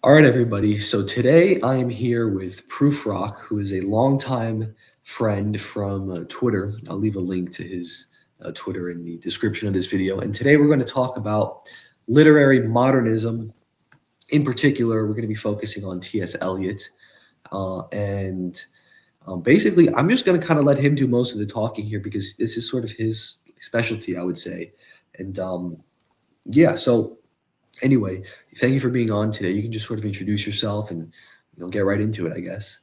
All right, everybody. So today I am here with Prufrock, who is a longtime friend from Twitter. I'll leave a link to his Twitter in the description of this video. And today we're going to talk about literary modernism. In particular, we're going to be focusing on T.S. Eliot. And basically, I'm just going to kind of let him do most of the talking here because this is sort of his specialty, I would say. And yeah, so anyway, thank you for being on today. You can just sort of introduce yourself and get right into it, I guess.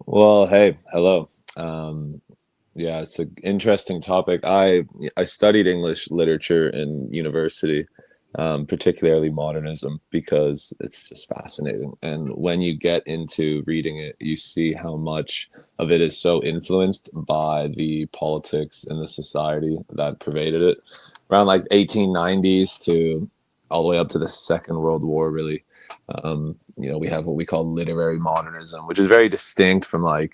Well, hey, hello. Yeah, it's an interesting topic. I studied English literature in university, particularly modernism, because it's just fascinating. And when you get into reading it, you see how much of it is so influenced by the politics and the society that pervaded it around like 1890s to all the way up to the Second World War, really. We have what we call literary modernism, which is very distinct from like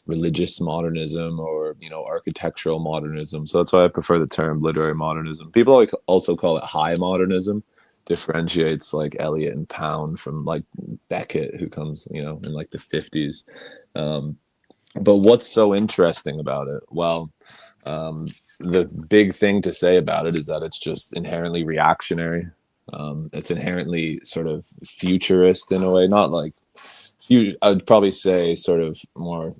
religious modernism or architectural modernism. So that's why I prefer the term literary modernism. People also call it high modernism. Differentiates like Eliot and Pound from like Beckett, who comes in like the 50s. But what's so interesting about it? Well, the big thing to say about it is that it's just inherently reactionary. It's inherently sort of futurist in a way, not like I'd probably say sort of more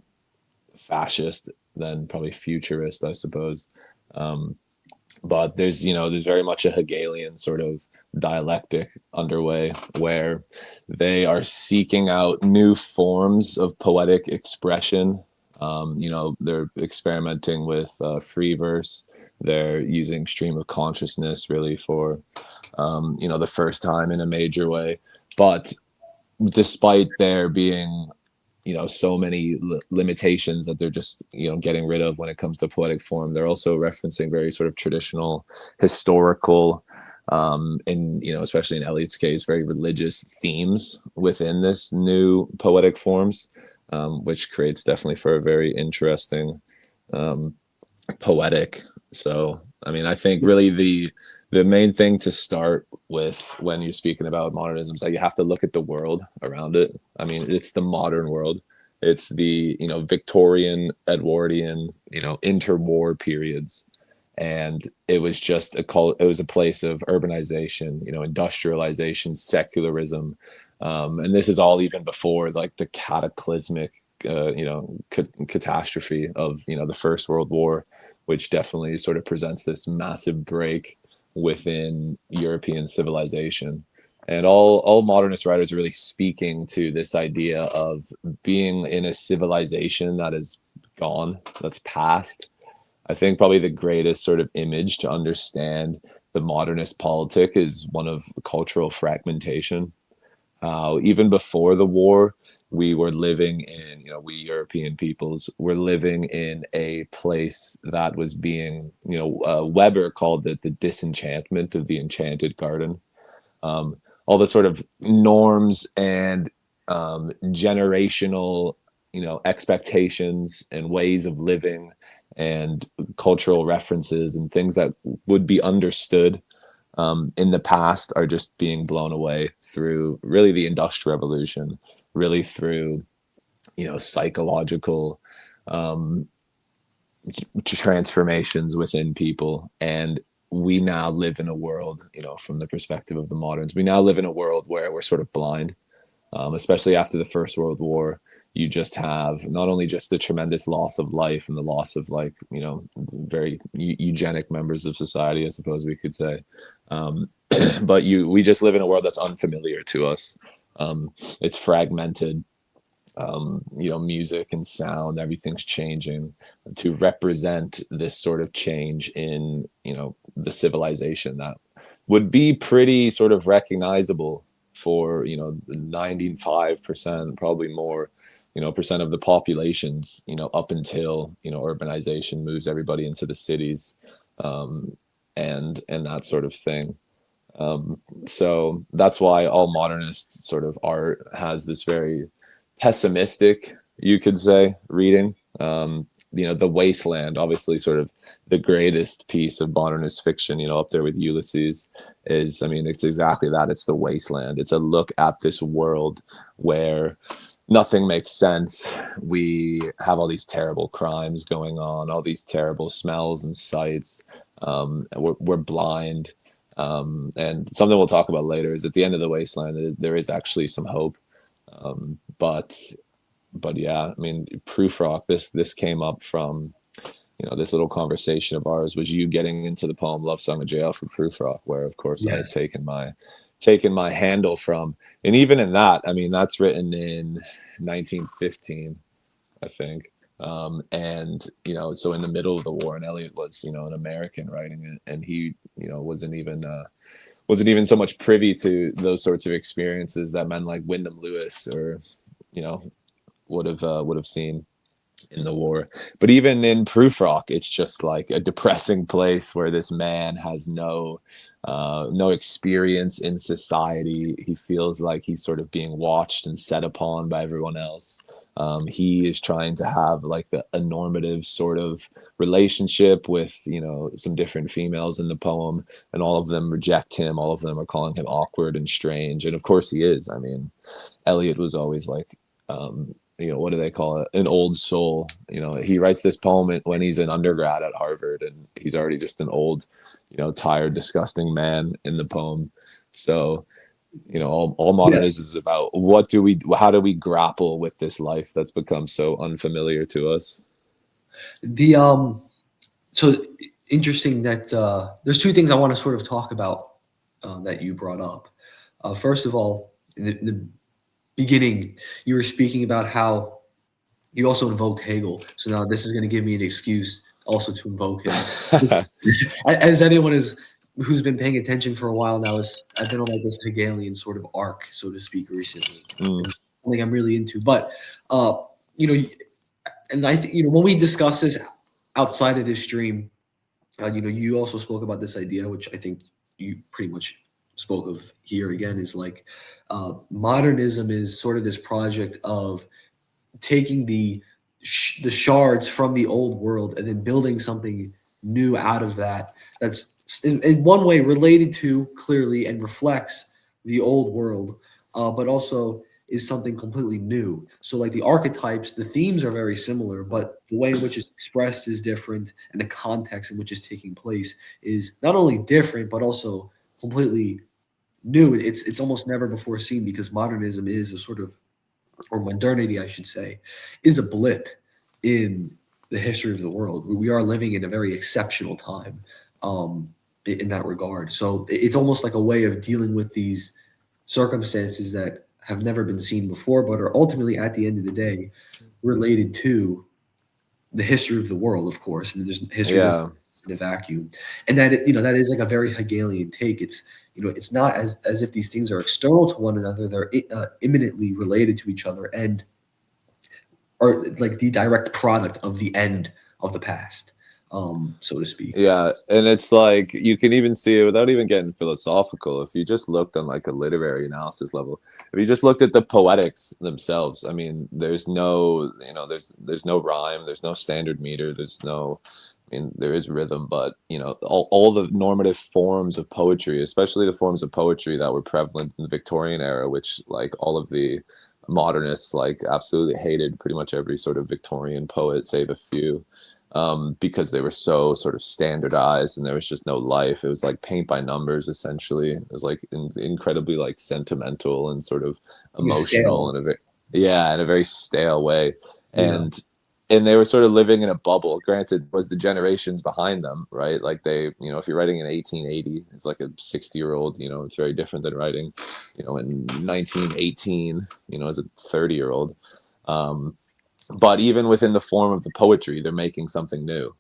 fascist than probably futurist, I suppose. But there's very much a Hegelian sort of dialectic underway where they are seeking out new forms of poetic expression. They're experimenting with free verse. They're using stream of consciousness really for the first time in a major way. But despite there being so many limitations that they're just getting rid of when it comes to poetic form, they're also referencing very sort of traditional historical especially in Eliot's case, very religious themes within this new poetic forms, which creates definitely for a very interesting poetic. So I mean, I think really the main thing to start with when you're speaking about modernism is that you have to look at the world around it. I mean, it's the modern world. It's the Victorian, Edwardian, interwar periods, and it was just it was a place of urbanization, industrialization, secularism, and this is all even before like the cataclysmic catastrophe of the First World War, which definitely sort of presents this massive break within European civilization. And all modernist writers are really speaking to this idea of being in a civilization that is gone, that's past. I think probably the greatest sort of image to understand the modernist politic is one of cultural fragmentation. Even before the war, we were living in, we European peoples were living in a place that was being, Weber called it the disenchantment of the enchanted garden. All the sort of norms and generational, expectations and ways of living and cultural references and things that would be understood in the past are just being blown away through really the Industrial Revolution, really through psychological transformations within people. And we now live in a world, from the perspective of the moderns, we now live in a world where we're sort of blind, especially after the First World War. You just have not only just the tremendous loss of life and the loss of like, very eugenic members of society, I suppose we could say. But we just live in a world that's unfamiliar to us. It's fragmented. Music and sound, everything's changing to represent this sort of change in, the civilization that would be pretty sort of recognizable for, 95%, probably more, percent of the populations, up until, urbanization moves everybody into the cities, and that sort of thing. So that's why all modernist sort of art has this very pessimistic, you could say, reading. the wasteland, obviously sort of the greatest piece of modernist fiction, up there with Ulysses, is, I mean, it's exactly that. It's the wasteland. It's a look at this world where nothing makes sense. We have all these terrible crimes going on, all these terrible smells and sights. We're blind. And something we'll talk about later is at the end of the wasteland, there is actually some hope. But yeah, I mean, Prufrock, this came up from, this little conversation of ours was you getting into the poem Love Song of Jail from Prufrock, where of course I had Yes. taken my handle from. And even in that, I mean, that's written in 1915, I think. And so in the middle of the war, and Eliot was, an American writing it, and he, wasn't even so much privy to those sorts of experiences that men like Wyndham Lewis or, you know, would have seen in the war. But even in Prufrock, it's just like a depressing place where this man has no experience in society. He feels like he's sort of being watched and set upon by everyone else. He is trying to have like a normative sort of relationship with, some different females in the poem, and all of them reject him. All of them are calling him awkward and strange. And of course he is. I mean, Eliot was always like, what do they call it? An old soul. He writes this poem when he's an undergrad at Harvard, and he's already just an old, tired, disgusting man in the poem. So, all Yes. modernism is about how do we grapple with this life that's become so unfamiliar to us? The so interesting that there's two things I want to sort of talk about that you brought up. First of all, in the beginning, you were speaking about how you also invoked Hegel. So now this is going to give me an excuse also to invoke him. As anyone who's been paying attention for a while now, is I've been on like this Hegelian sort of arc, so to speak, recently. Mm, And something I'm really into. But you know, and I think when we discuss this outside of this stream, you also spoke about this idea, which I think you pretty much spoke of here again, is like modernism is sort of this project of taking the shards from the old world and then building something new out of that. That's in one way related to clearly and reflects the old world, but also is something completely new. So like the archetypes, the themes are very similar, but the way in which it's expressed is different, and the context in which it's taking place is not only different but also completely new. It's almost never before seen, because modernism is a sort of, or modernity, I should say, is a blip in the history of the world. We are living in a very exceptional time in that regard. So it's almost like a way of dealing with these circumstances that have never been seen before, but are ultimately, at the end of the day, related to the history of the world, of course. I mean, there's history doesn't yeah. exist in a vacuum, and that is like a very Hegelian take. It's not as if these things are external to one another; they're imminently related to each other, and are like the direct product of the end of the past, so to speak. Yeah, and it's like you can even see it without even getting philosophical. If you just looked on like a literary analysis level, if you just looked at the poetics themselves, I mean, there's no, there's no rhyme, there's no standard meter, there's no, I mean, there is rhythm, but all the normative forms of poetry, especially the forms of poetry that were prevalent in the Victorian era, which like all of the modernists like absolutely hated pretty much every sort of Victorian poet, save a few, because they were so sort of standardized and there was just no life. It was like paint by numbers, essentially. It was like incredibly like sentimental and sort of emotional Scale, in a very, yeah, in a very stale way. yeah, And they were sort of living in a bubble. Granted, was the generations behind them, right? Like they, if you're writing in 1880, it's like a 60-year-old, it's very different than writing, in 1918, as a 30-year-old. But even within the form of the poetry, they're making something new,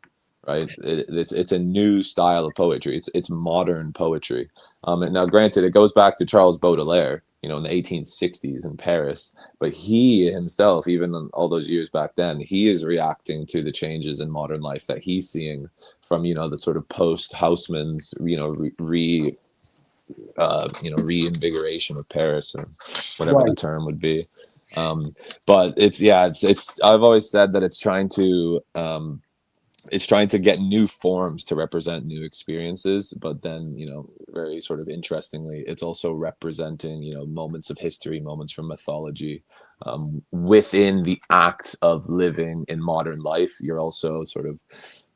right? It's a new style of poetry. It's modern poetry. And now, granted, it goes back to Charles Baudelaire, in the 1860s in Paris. But he himself, even all those years back then, he is reacting to the changes in modern life that he's seeing from, the sort of post Haussmann's, reinvigoration of Paris, or whatever the right. term would be. But it's I've always said that it's trying to get new forms to represent new experiences, but then, very sort of interestingly, it's also representing, moments of history, moments from mythology, within the act of living in modern life. You're also sort of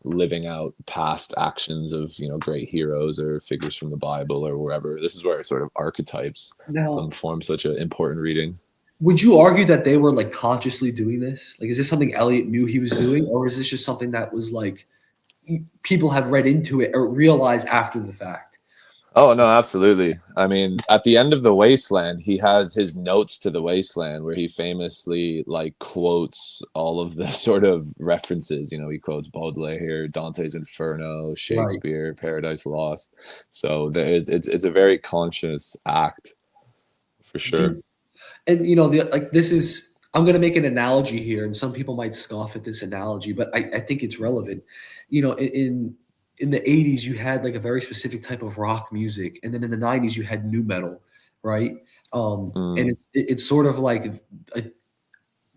living out past actions of, great heroes or figures from the Bible or wherever. This is where sort of archetypes Now, form such an important reading. would you argue that they were like consciously doing this? Like, is this something Eliot knew he was doing, or is this just something that was like people have read into it or realized after the fact? Oh no, absolutely. I mean, at the end of The Wasteland, he has his notes to The Wasteland where he famously like quotes all of the sort of references. He quotes Baudelaire here, Dante's Inferno, Right. Shakespeare, Paradise Lost. So it's a very conscious act for sure. And like this is I'm going to make an analogy here, and some people might scoff at this analogy, but I think it's relevant. In the 80s, you had like a very specific type of rock music, and then in the 90s, you had new metal, right? And Mm. it's sort of like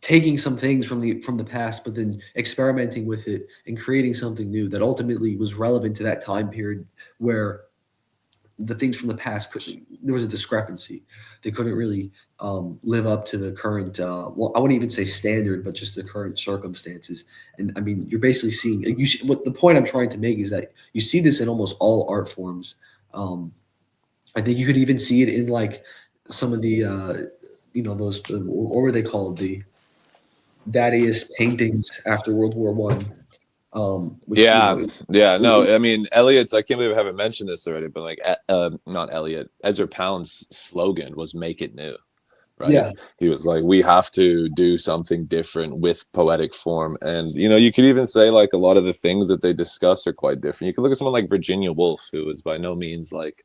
taking some things from the past, but then experimenting with it and creating something new that ultimately was relevant to that time period where the things from the past there was a discrepancy. They couldn't really live up to the current well, I wouldn't even say standard, but just the current circumstances. And I mean, you're basically seeing what the point I'm trying to make is that you see this in almost all art forms. um, I think you could even see it in like some of the those what were they called, the Dadaist paintings after World War I, which Yeah, yeah, no, I mean, Eliot's, I can't believe I haven't mentioned this already, but like, not Eliot, Ezra Pound's slogan was "Make it new." Right? yeah, He was like, we have to do something different with poetic form. And, you could even say like a lot of the things that they discuss are quite different. You could look at someone like Virginia Woolf, who was by no means like,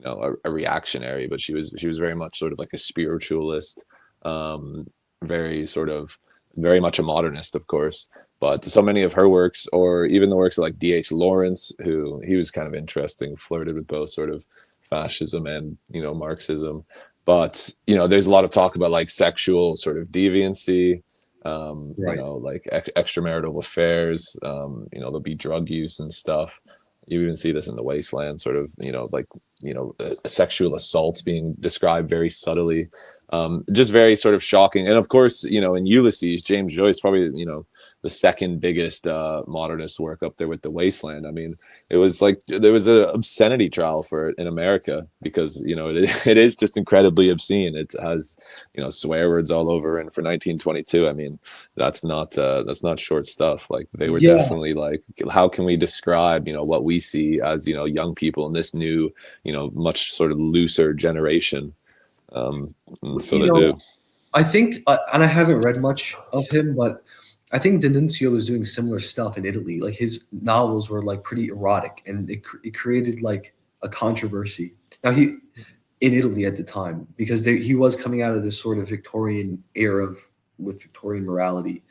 a reactionary, but she was very much sort of like a spiritualist, um, very sort of very much a modernist, of course. But so many of her works, or even the works of like D.H. Lawrence, who he was kind of interesting, flirted with both sort of fascism and Marxism. But there's a lot of talk about like sexual sort of deviancy, right. like extramarital affairs. There'll be drug use and stuff. You even see this in The Wasteland, sort of, like, sexual assault being described very subtly, just very sort of shocking. And of course, in Ulysses, James Joyce, probably, the second biggest modernist work up there with The Wasteland. I mean, it was like there was an obscenity trial for it in America because it is just incredibly obscene. It has swear words all over, and for 1922, I mean, that's not short stuff. Like they were Yeah. definitely like, how can we describe what we see as young people in this new much sort of looser generation, and so You they do. know, I think, and I haven't read much of him, but I think D'Annunzio was doing similar stuff in Italy. Like his novels were like pretty erotic, and it created like a controversy. Now he in Italy at the time because he was coming out of this sort of Victorian era with Victorian morality,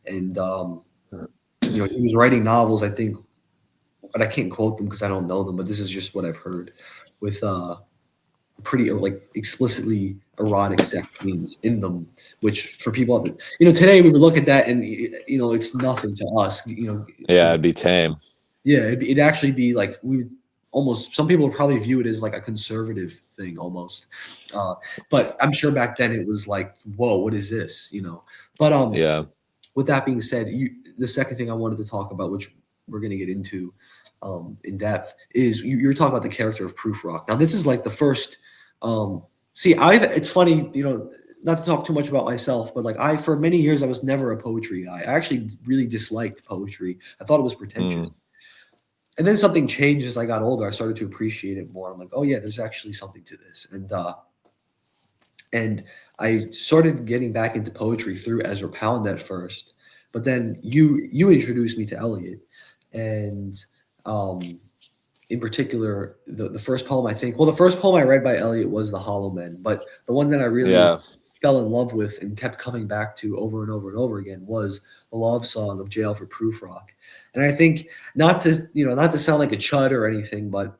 and he was writing novels. I think, but I can't quote them because I don't know them. But this is just what I've heard with pretty like explicitly erotic sex scenes in them, which for people that today we would look at that and it's nothing to us. Yeah, it'd be tame. Yeah, it'd actually be like we would almost some people would probably view it as like a conservative thing almost, but I'm sure back then it was like, whoa, what is this? But Yeah. with that being said, the second thing I wanted to talk about, which we're going to get into in depth, is you were talking about the character of Prufrock. Now, this is like the first. See, it's funny, not to talk too much about myself, but like for many years I was never a poetry guy. I actually really disliked poetry. I thought it was pretentious. Mm. And then something changed as I got older. I started to appreciate it more. I'm like, oh yeah, there's actually something to this. And I started getting back into poetry through Ezra Pound at first, but then you introduced me to Eliot, and um, in particular, the first poem I think, well, the first poem I read by Eliot was The Hollow Men, but the one that I really Yeah. fell in love with and kept coming back to over and over and over again was the love song of Jail for Prufrock. And I think not to sound like a chud or anything, but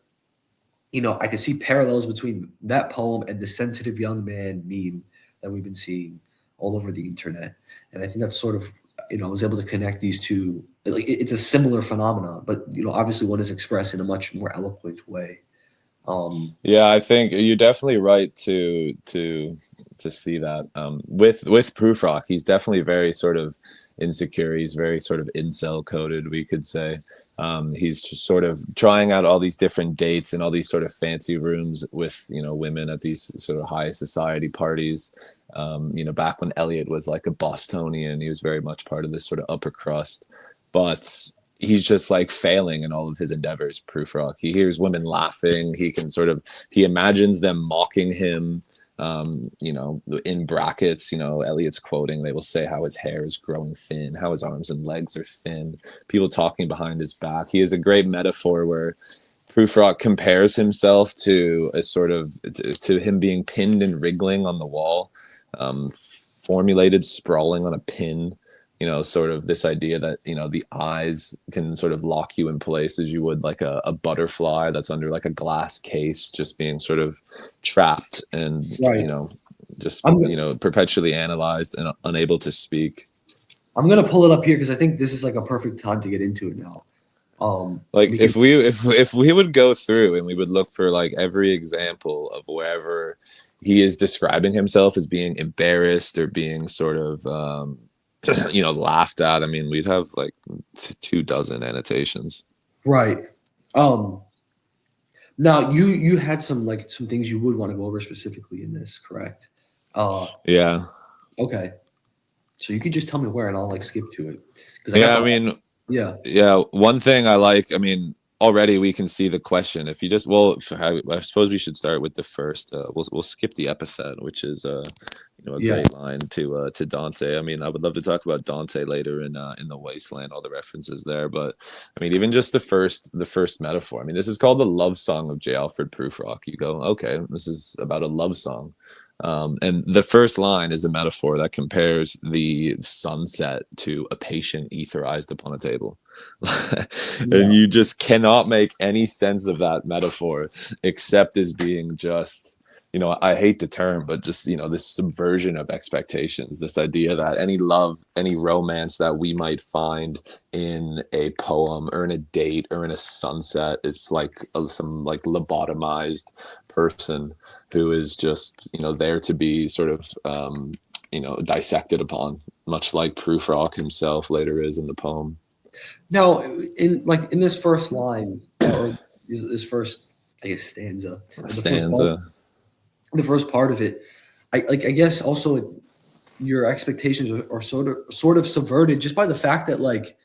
I could see parallels between that poem and the sensitive young man meme that we've been seeing all over the internet. And I think that's sort of, I was able to connect these two. Like it's a similar phenomenon, but obviously one is expressed in a much more eloquent way. Yeah, I think you're definitely right to see that. With Prufrock, he's definitely very sort of insecure. He's very sort of incel coded, we could say. He's just sort of trying out all these different dates and all these sort of fancy rooms with women at these sort of high society parties. Back when Elliot was like a Bostonian, he was very much part of this sort of upper crust. But he's just like failing in all of his endeavors. Prufrock. He hears women laughing. He imagines them mocking him. In brackets, Elliot's quoting, they will say how his hair is growing thin, how his arms and legs are thin, people talking behind his back. He has a great metaphor where Prufrock compares himself to a sort of to him being pinned and wriggling on the wall, formulated sprawling on a pin. Sort of this idea that the eyes can sort of lock you in place as you would like a butterfly that's under like a glass case, just being sort of trapped and Right. just I'm perpetually analyzed and unable to speak. I'm gonna pull it up here because I think this is like a perfect time to get into it now. Like Because if we would go through and we would look for like every example of wherever he is describing himself as being embarrassed or being sort of laughed at, I mean, we'd have like 24 annotations. right. Um, Now you had some things you would want to go over specifically in this, correct? Uh, Yeah. okay. So you could just tell me where, and I'll like skip to it because I got Yeah, I the mean, yeah yeah, one thing I like, I mean, already we can see the question. If you just, well, I suppose we should start with the first. We'll skip the epithet, which is a yeah great line to Dante. I mean, I would love to talk about Dante later in the Wasteland, all the references there. But I mean, even just the first metaphor. I mean, this is called the love song of J. Alfred Prufrock. You go, okay, this is about a love song. And the first line is a metaphor that compares the sunset to a patient etherized upon a table. And yeah you just cannot make any sense of that metaphor except as being just, I hate the term, but just, this subversion of expectations, this idea that any love, any romance that we might find in a poem or in a date or in a sunset, it's like some like lobotomized person who is just there to be sort of dissected upon, much like Prufrock himself later is in the poem. Now in this first line or this first I guess stanza or Stanza. the first part of it, I guess also your expectations are sort of subverted just by the fact that like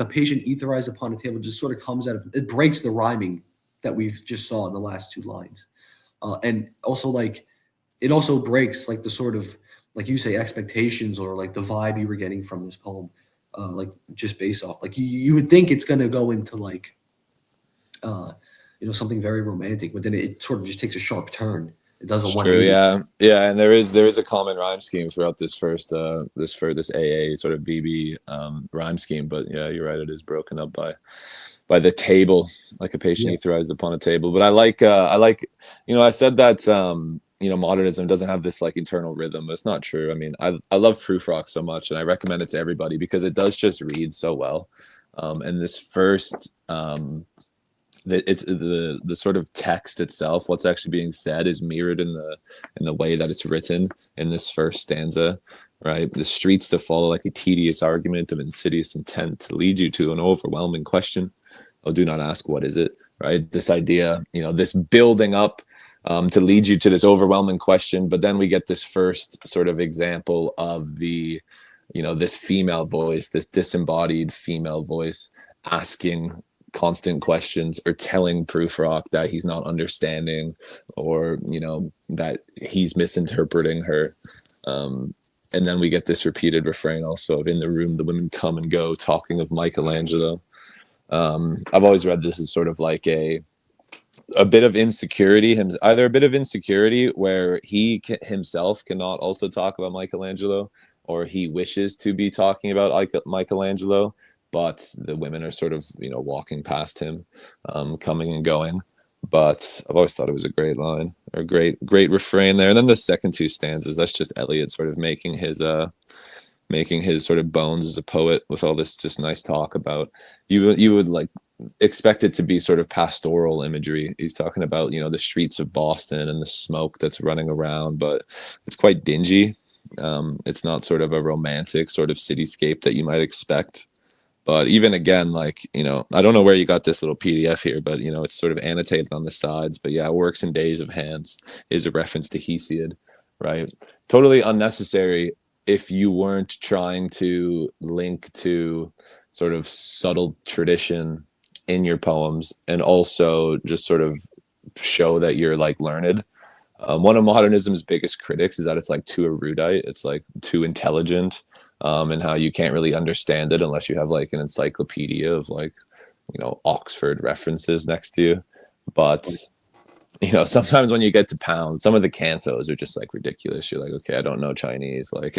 a patient etherized upon a table just sort of comes out of it, breaks the rhyming that we've just saw in the last two lines. And also like it also breaks like the sort of like you say expectations or like the vibe you were getting from this poem, like just based off like you would think it's gonna go into like something very romantic, but then it sort of just takes a sharp turn. It does a It's true, 180. yeah, and there is a common rhyme scheme throughout this AA sort of BB rhyme scheme, but yeah, you're right, it is broken up by the table, like a patient Yeah, etherized upon a table. But I like, I said that modernism doesn't have this like internal rhythm, but it's not true. I mean, I love Prufrock so much, and I recommend it to everybody because it does just read so well. And this first it's the sort of text itself, what's actually being said is mirrored in the way that it's written in this first stanza, right? The streets to follow like a tedious argument of insidious intent to lead you to an overwhelming question. Oh, do not ask what is it, right? This idea, this building up to lead you to this overwhelming question, but then we get this first sort of example of this female voice, this disembodied female voice asking constant questions or telling Prufrock that he's not understanding, or that he's misinterpreting her. And then we get this repeated refrain also of in the room the women come and go talking of Michelangelo. I've always read this as sort of like a bit of insecurity, either a bit of insecurity where he himself cannot also talk about Michelangelo, or he wishes to be talking about Michelangelo, but the women are sort of walking past him, coming and going. But I've always thought it was a great line, or great refrain there. And then the second two stanzas, that's just Eliot sort of making his sort of bones as a poet with all this just nice talk about, you would like expect it to be sort of pastoral imagery. He's talking about, the streets of Boston and the smoke that's running around, but it's quite dingy. It's not sort of a romantic sort of cityscape that you might expect. But even again, like, I don't know where you got this little PDF here, but, it's sort of annotated on the sides. But yeah, works in days of hands is a reference to Hesiod, right? Totally unnecessary if you weren't trying to link to sort of subtle tradition in your poems, and also just sort of show that you're like learned. One of modernism's biggest critics is that it's like too erudite, it's like too intelligent, and how you can't really understand it unless you have like an encyclopedia of like, Oxford references next to you. But sometimes when you get to Pound, some of the cantos are just like ridiculous. You're like, okay, I don't know Chinese, like,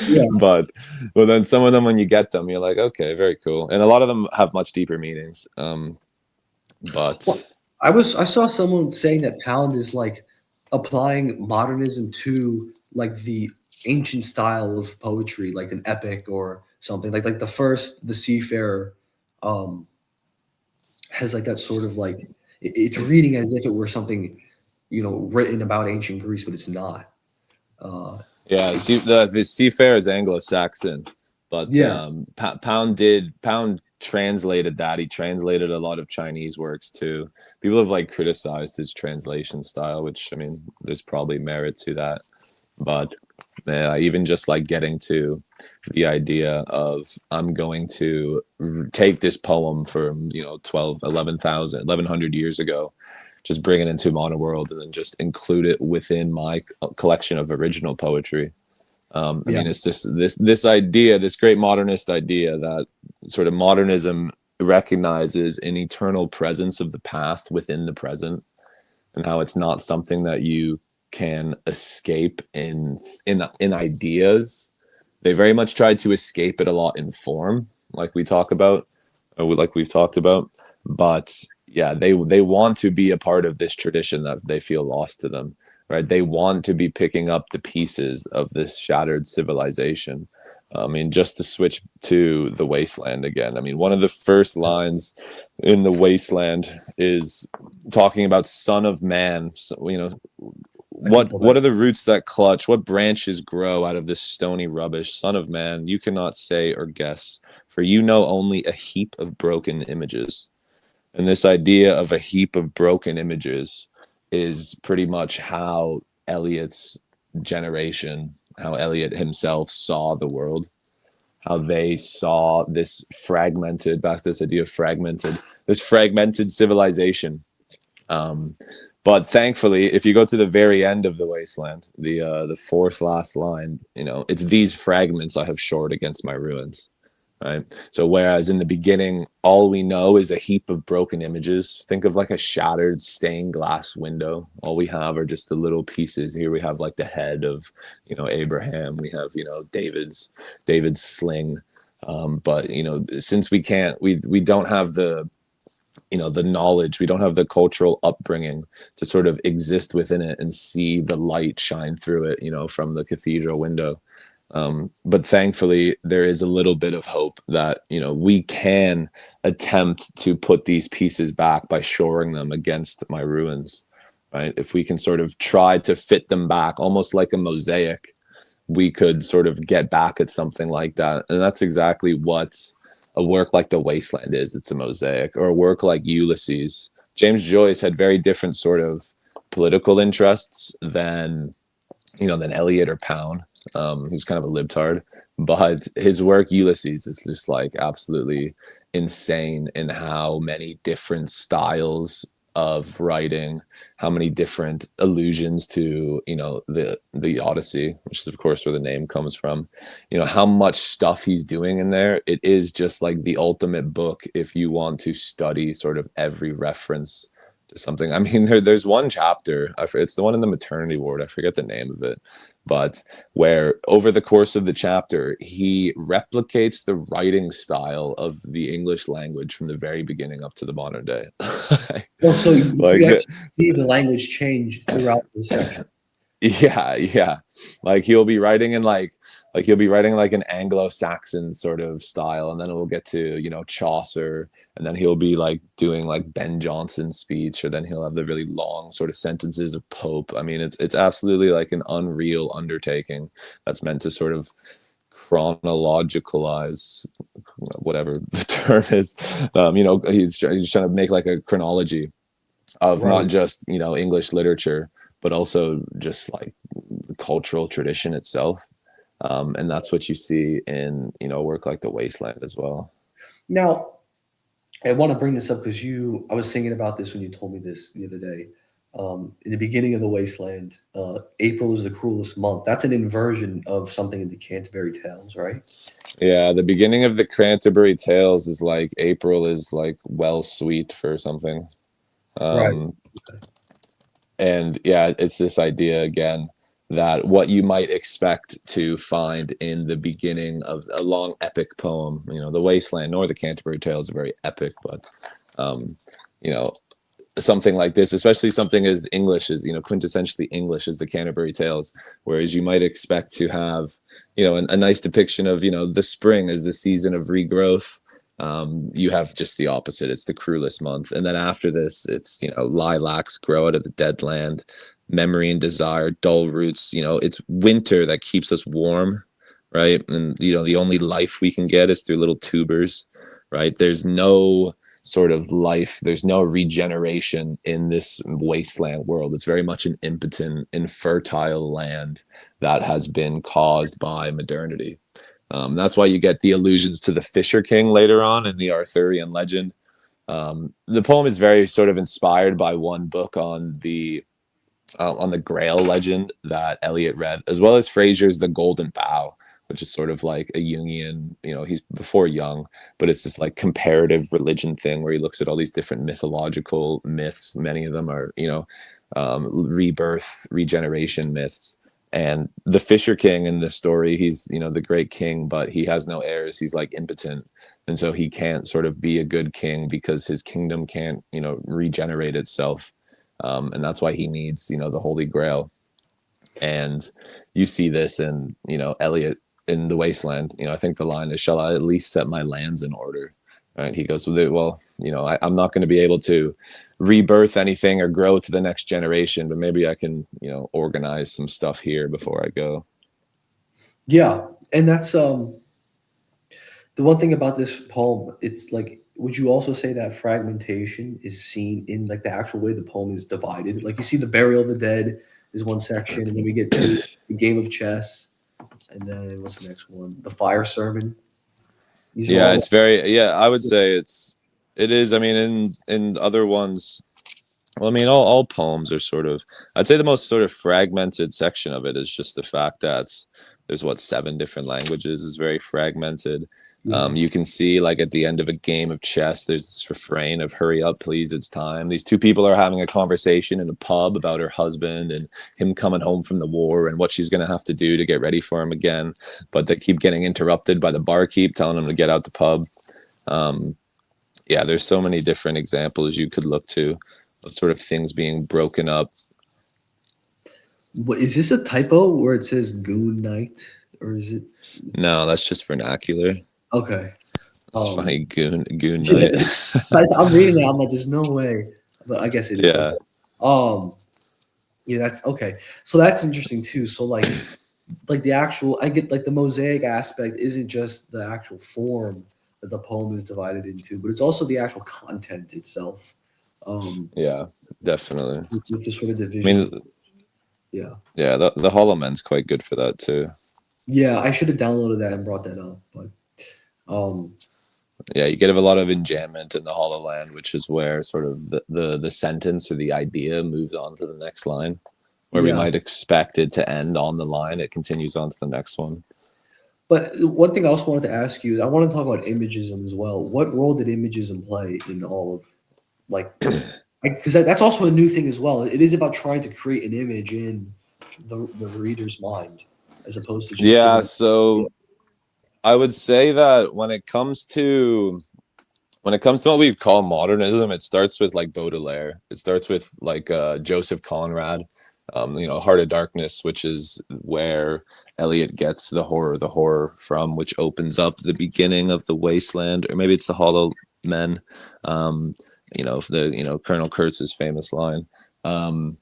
Yeah. but then some of them, when you get them, you're like, okay, very cool, and a lot of them have much deeper meanings. But Well, I saw someone saying that Pound is like applying modernism to like the ancient style of poetry, like an epic or something. Like the Seafarer um has like that sort of like it's reading as if it were something, written about ancient Greece, but it's not. yeah, the Seafarer is Anglo-Saxon, but Yeah. Pound translated that. He translated a lot of Chinese works too. People have like criticized his translation style, which, I mean, there's probably merit to that. But yeah, even just like getting to the idea of, I'm going to take this poem from 1100 years ago, just bring it into modern world, and then just include it within my collection of original poetry. I Yeah. mean, it's just this idea, this great modernist idea, that sort of modernism recognizes an eternal presence of the past within the present, and how it's not something that you can escape in ideas. They very much tried to escape it a lot in form, like we talk about, or like we've talked about. But yeah, they want to be a part of this tradition that they feel lost to them, right? They want to be picking up the pieces of this shattered civilization. I mean, just to switch to the wasteland again. I mean, one of the first lines in the wasteland is talking about son of man. So, I can pull that. what are the roots that clutch? What branches grow out of this stony rubbish? Son of man, you cannot say or guess, for you know only a heap of broken images. And this idea of a heap of broken images is pretty much how Eliot's generation, how Eliot himself saw the world, how they saw this fragmented, back to this idea of fragmented, this fragmented civilization. Um, but thankfully, if you go to the very end of the wasteland, the fourth last line, it's these fragments I have shored against my ruins. Right. So whereas in the beginning, all we know is a heap of broken images. Think of like a shattered stained glass window. All we have are just the little pieces. Here we have like the head of, Abraham. We have, David's sling. But since we don't have the knowledge, we don't have the cultural upbringing to sort of exist within it and see the light shine through it, from the cathedral window. But thankfully, there is a little bit of hope that, we can attempt to put these pieces back by shoring them against my ruins, right? If we can sort of try to fit them back, almost like a mosaic, we could sort of get back at something like that. And that's exactly what a work like The Wasteland is. It's a mosaic. Or a work like Ulysses. James Joyce had very different sort of political interests than Eliot or Pound, who's kind of a libtard. But his work Ulysses is just like absolutely insane in how many different styles of writing, how many different allusions to the Odyssey, which is of course where the name comes from. How much stuff he's doing in there. It is just like the ultimate book if you want to study sort of every reference something. I mean, there's one chapter. It's the one in the maternity ward. I forget the name of it, but where over the course of the chapter, he replicates the writing style of the English language from the very beginning up to the modern day. Well, so you Like the, actually see the language change throughout the section. yeah, yeah. Like he'll be writing in like he'll be writing like an Anglo-Saxon sort of style, and then it will get to, you know, Chaucer, and then he'll be like doing like Ben Jonson's speech, or then he'll have the really long sort of sentences of Pope. I mean, it's absolutely like an unreal undertaking that's meant to sort of chronologicalize whatever the term is. You know, he's trying to make like a chronology of not Right. just, you know, English literature, but also just like cultural tradition itself. And that's what you see in, you know, work like The Wasteland as well. Now, I want to bring this up because I was thinking about this when you told me this the other day. In the beginning of the Wasteland, April is the cruelest month. That's an inversion of something in the Canterbury Tales, right? Yeah, the beginning of the Canterbury Tales is like April is like well sweet for something. Right. Um, and yeah, it's this idea again that what you might expect to find in the beginning of a long epic poem, you know, The Wasteland nor the Canterbury Tales are very epic, but you know, something like this, especially something as English as, you know, quintessentially English as the Canterbury Tales, whereas you might expect to have, you know, a nice depiction of, you know, the spring as the season of regrowth. You have just the opposite. It's the cruelest month. And then after this, it's, you know, lilacs grow out of the dead land, memory and desire, dull roots. You know, it's winter that keeps us warm, right? And, you know, the only life we can get is through little tubers, right? There's no sort of life, there's no regeneration in this wasteland world. It's very much an impotent, infertile land that has been caused by modernity. That's why you get the allusions to the Fisher King later on in the Arthurian legend. The poem is very sort of inspired by one book on the Grail legend that Eliot read, as well as Fraser's The Golden Bough, which is sort of like a Jungian, you know, he's before Jung, but it's this like comparative religion thing where he looks at all these different mythological myths. Many of them are, you know, rebirth, regeneration myths. And the Fisher King in this story, he's, you know, the great king, but he has no heirs. He's like impotent. And so he can't sort of be a good king because his kingdom can't, you know, regenerate itself. And that's why he needs, you know, the Holy Grail. And you see this in, you know, Eliot in The Wasteland. You know, I think the line is, "Shall I at least set my lands in order?" Right? He goes, "Well, you know, I'm not going to be able to rebirth anything or grow to the next generation, but maybe I can, you know, organize some stuff here before I go." Yeah, and that's the one thing about this poem. It's like, would you also say that fragmentation is seen in like the actual way the poem is divided? Like you see the burial of the dead is one section, and then we get to the game of chess, and then what's the next one? The fire sermon. These are Yeah, all it's very, yeah, I would say it is. I mean, in other ones, well, I mean, all poems are sort of, I'd say the most sort of fragmented section of it is just the fact that there's what, 7 different languages is very fragmented. yeah. You can see like at the end of a game of chess, there's this refrain of "Hurry up, please, it's time." These two people are having a conversation in a pub about her husband and him coming home from the war and what she's going to have to do to get ready for him again. But they keep getting interrupted by the barkeep telling them to get out the pub. Um, yeah, there's so many different examples you could look to of sort of things being broken up. What is this a typo where it says "goon night" or is it No, that's just vernacular. okay? It's funny, goon Yeah, night. I'm reading it. I'm like, there's no way, but I guess it is. Yeah, Okay. Um, yeah, that's okay. So that's interesting too. So like the actual, I get like the mosaic aspect isn't just the actual form that the poem is divided into, but it's also the actual content itself. Um, yeah, definitely. with the sort of I division of mean, yeah, yeah, the Hollow Man's quite good for that too. yeah. I should have downloaded that and brought that up, but um, Yeah, you get a lot of enjambment in the Hollow Land, which is where sort of the sentence or the idea moves on to the next line. Where we yeah. might expect it to end on the line, it continues on to the next one. But one thing I also wanted to ask you is I want to talk about imagism as well. What role did imagism play in all of like because that's also a new thing as well. It is about trying to create an image in the reader's mind, as opposed to just Yeah, giving. so I would say that when it comes to what we call modernism, it starts with like Baudelaire. It starts with like Joseph Conrad, Heart of Darkness, which is where Eliot gets the horror from, which opens up the beginning of the Wasteland, or maybe it's the Hollow Men. Colonel Kurtz's famous line. Um,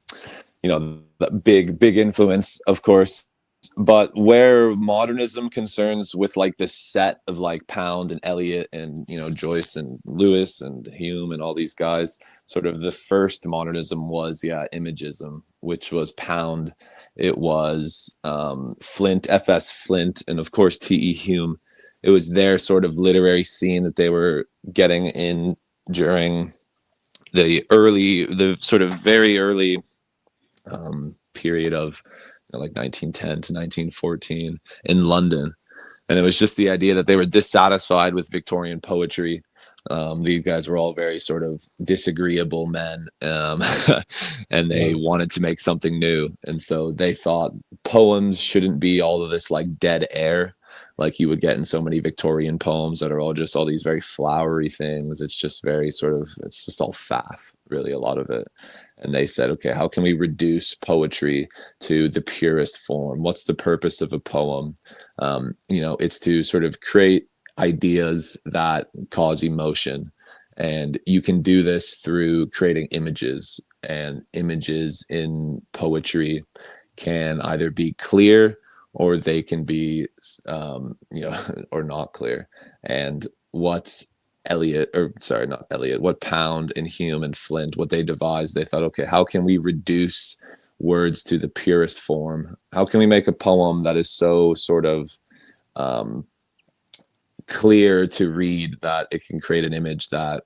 the big influence, of course, but where modernism concerns with like this set of like Pound and Eliot and Joyce and Lewis and Hume and all these guys, sort of the first modernism was imagism, which was Pound, it was Flint, FS Flint, and of course T.E. Hume. It was their sort of literary scene that they were getting in during the sort of very early period of like 1910 to 1914 in London. And it was just the idea that they were dissatisfied with Victorian poetry. These guys were all very sort of disagreeable men, and they Yeah. wanted to make something new. And so they thought poems shouldn't be all of this like dead air, like you would get in so many Victorian poems that are all these very flowery things. It's just it's just all faff, really, a lot of it. And they said, okay, how can we reduce poetry to the purest form? What's the purpose of a poem? It's to sort of create ideas that cause emotion. And you can do this through creating images. And images in poetry can either be clear or they can be, or not clear. And what's not Eliot, what Pound and Hume and Flint, what they devised, they thought, okay, how can we reduce words to the purest form? How can we make a poem that is so sort of clear to read that it can create an image that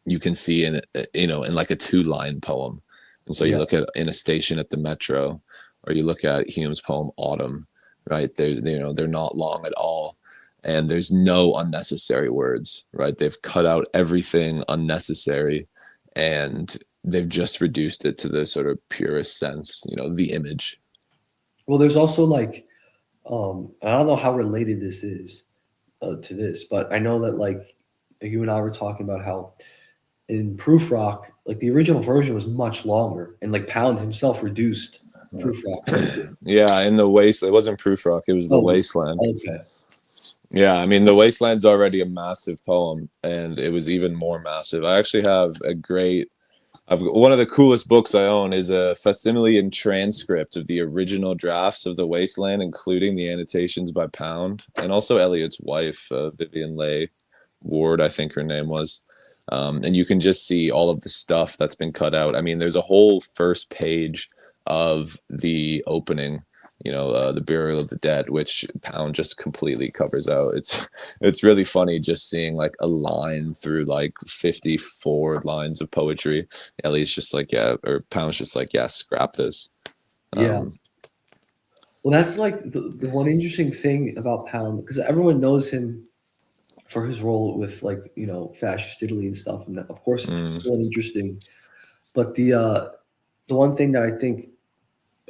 you can see in like a 2-line poem? And so you Yeah. look at In a Station at the Metro, or you look at Hume's poem Autumn, right? They're not long at all. And there's no unnecessary words, right? They've cut out everything unnecessary, and they've just reduced it to the sort of purest sense, the image. Well, there's also like, I don't know how related this is to this, but I know that like you and I were talking about how in Prufrock, like the original version was much longer, and like Pound himself reduced Prufrock to like. Yeah, in the waste, it wasn't Prufrock, it was the Oh, Wasteland. okay. Yeah, I mean, the Wasteland's already a massive poem, and it was even more massive. I actually have one of the coolest books I own is a facsimile and transcript of the original drafts of the Wasteland, including the annotations by Pound and also Eliot's wife, Vivian Leigh Ward, I think her name was. And you can just see all of the stuff that's been cut out. I mean, there's a whole first page of the opening, the Burial of the Dead, which Pound just completely covers out. It's really funny just seeing like a line through like 54 lines of poetry. Ellie's just like, yeah, or Pound's just like, yeah, scrap this. Yeah. Um, Well, that's like the one interesting thing about Pound, because everyone knows him for his role with like fascist Italy and stuff, and that, of course it's mm, cool and interesting. But the one thing that I think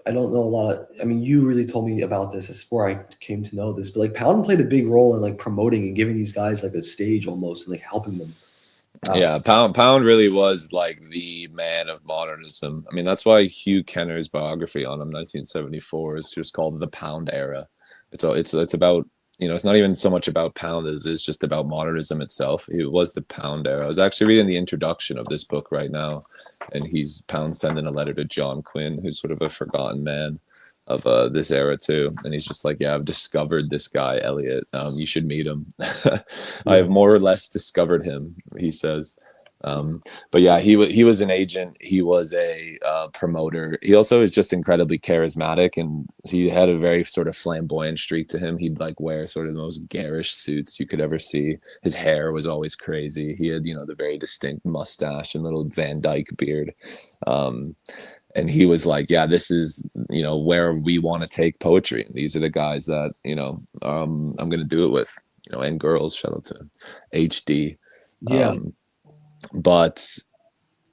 I don't know a lot of. I mean, you really told me about this. It's where I came to know this. But like Pound played a big role in like promoting and giving these guys like a stage almost, and like helping them out. yeah, Pound really was like the man of modernism. I mean, that's why Hugh Kenner's biography on him, 1974, is just called The Pound Era. It's about, it's not even so much about Pound as it's just about modernism itself. It was the Pound Era. I was actually reading the introduction of this book right now, and Pound sending a letter to John Quinn, who's sort of a forgotten man of this era too, and he's just like, yeah, I've discovered this guy Eliot. You should meet him. I Yeah, have more or less discovered him, he says. But yeah, he was an agent, he was a promoter. He also is just incredibly charismatic, and he had a very sort of flamboyant streak to him. He'd like wear sort of the most garish suits you could ever see. His hair was always crazy. He had the very distinct mustache and little Van Dyke beard. Um, and he was like, yeah, this is where we want to take poetry. These are the guys that I'm going to do it with, and girls. Shout out to HD. yeah, um, but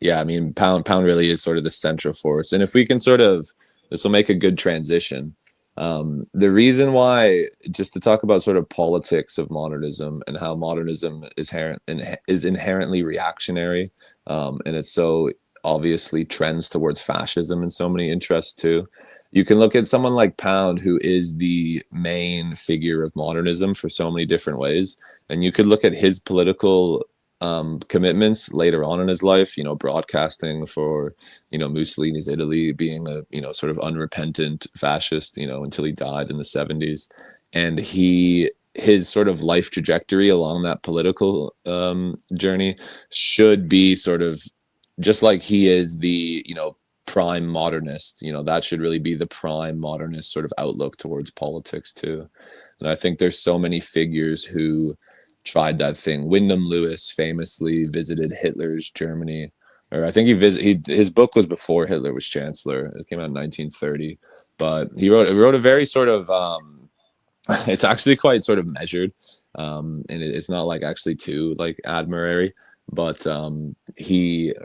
yeah, I mean, pound really is sort of the central force. And if we can sort of, this will make a good transition. The reason why, just to talk about sort of politics of modernism and how modernism is inherently reactionary, and it's so obviously trends towards fascism in so many interests too. You can look at someone like Pound, who is the main figure of modernism for so many different ways, and you could look at his political commitments later on in his life, broadcasting for, Mussolini's Italy, being a, sort of unrepentant fascist, until he died in the 70s. And his sort of life trajectory along that political journey should be sort of just like he is the, prime modernist, that should really be the prime modernist sort of outlook towards politics too. And I think there's so many figures who tried that thing. Wyndham Lewis famously visited Hitler's Germany, or I think his book was before Hitler was chancellor. It came out in 1930, but he wrote a very sort of it's actually quite sort of measured, and it's not like actually too like admirary, but he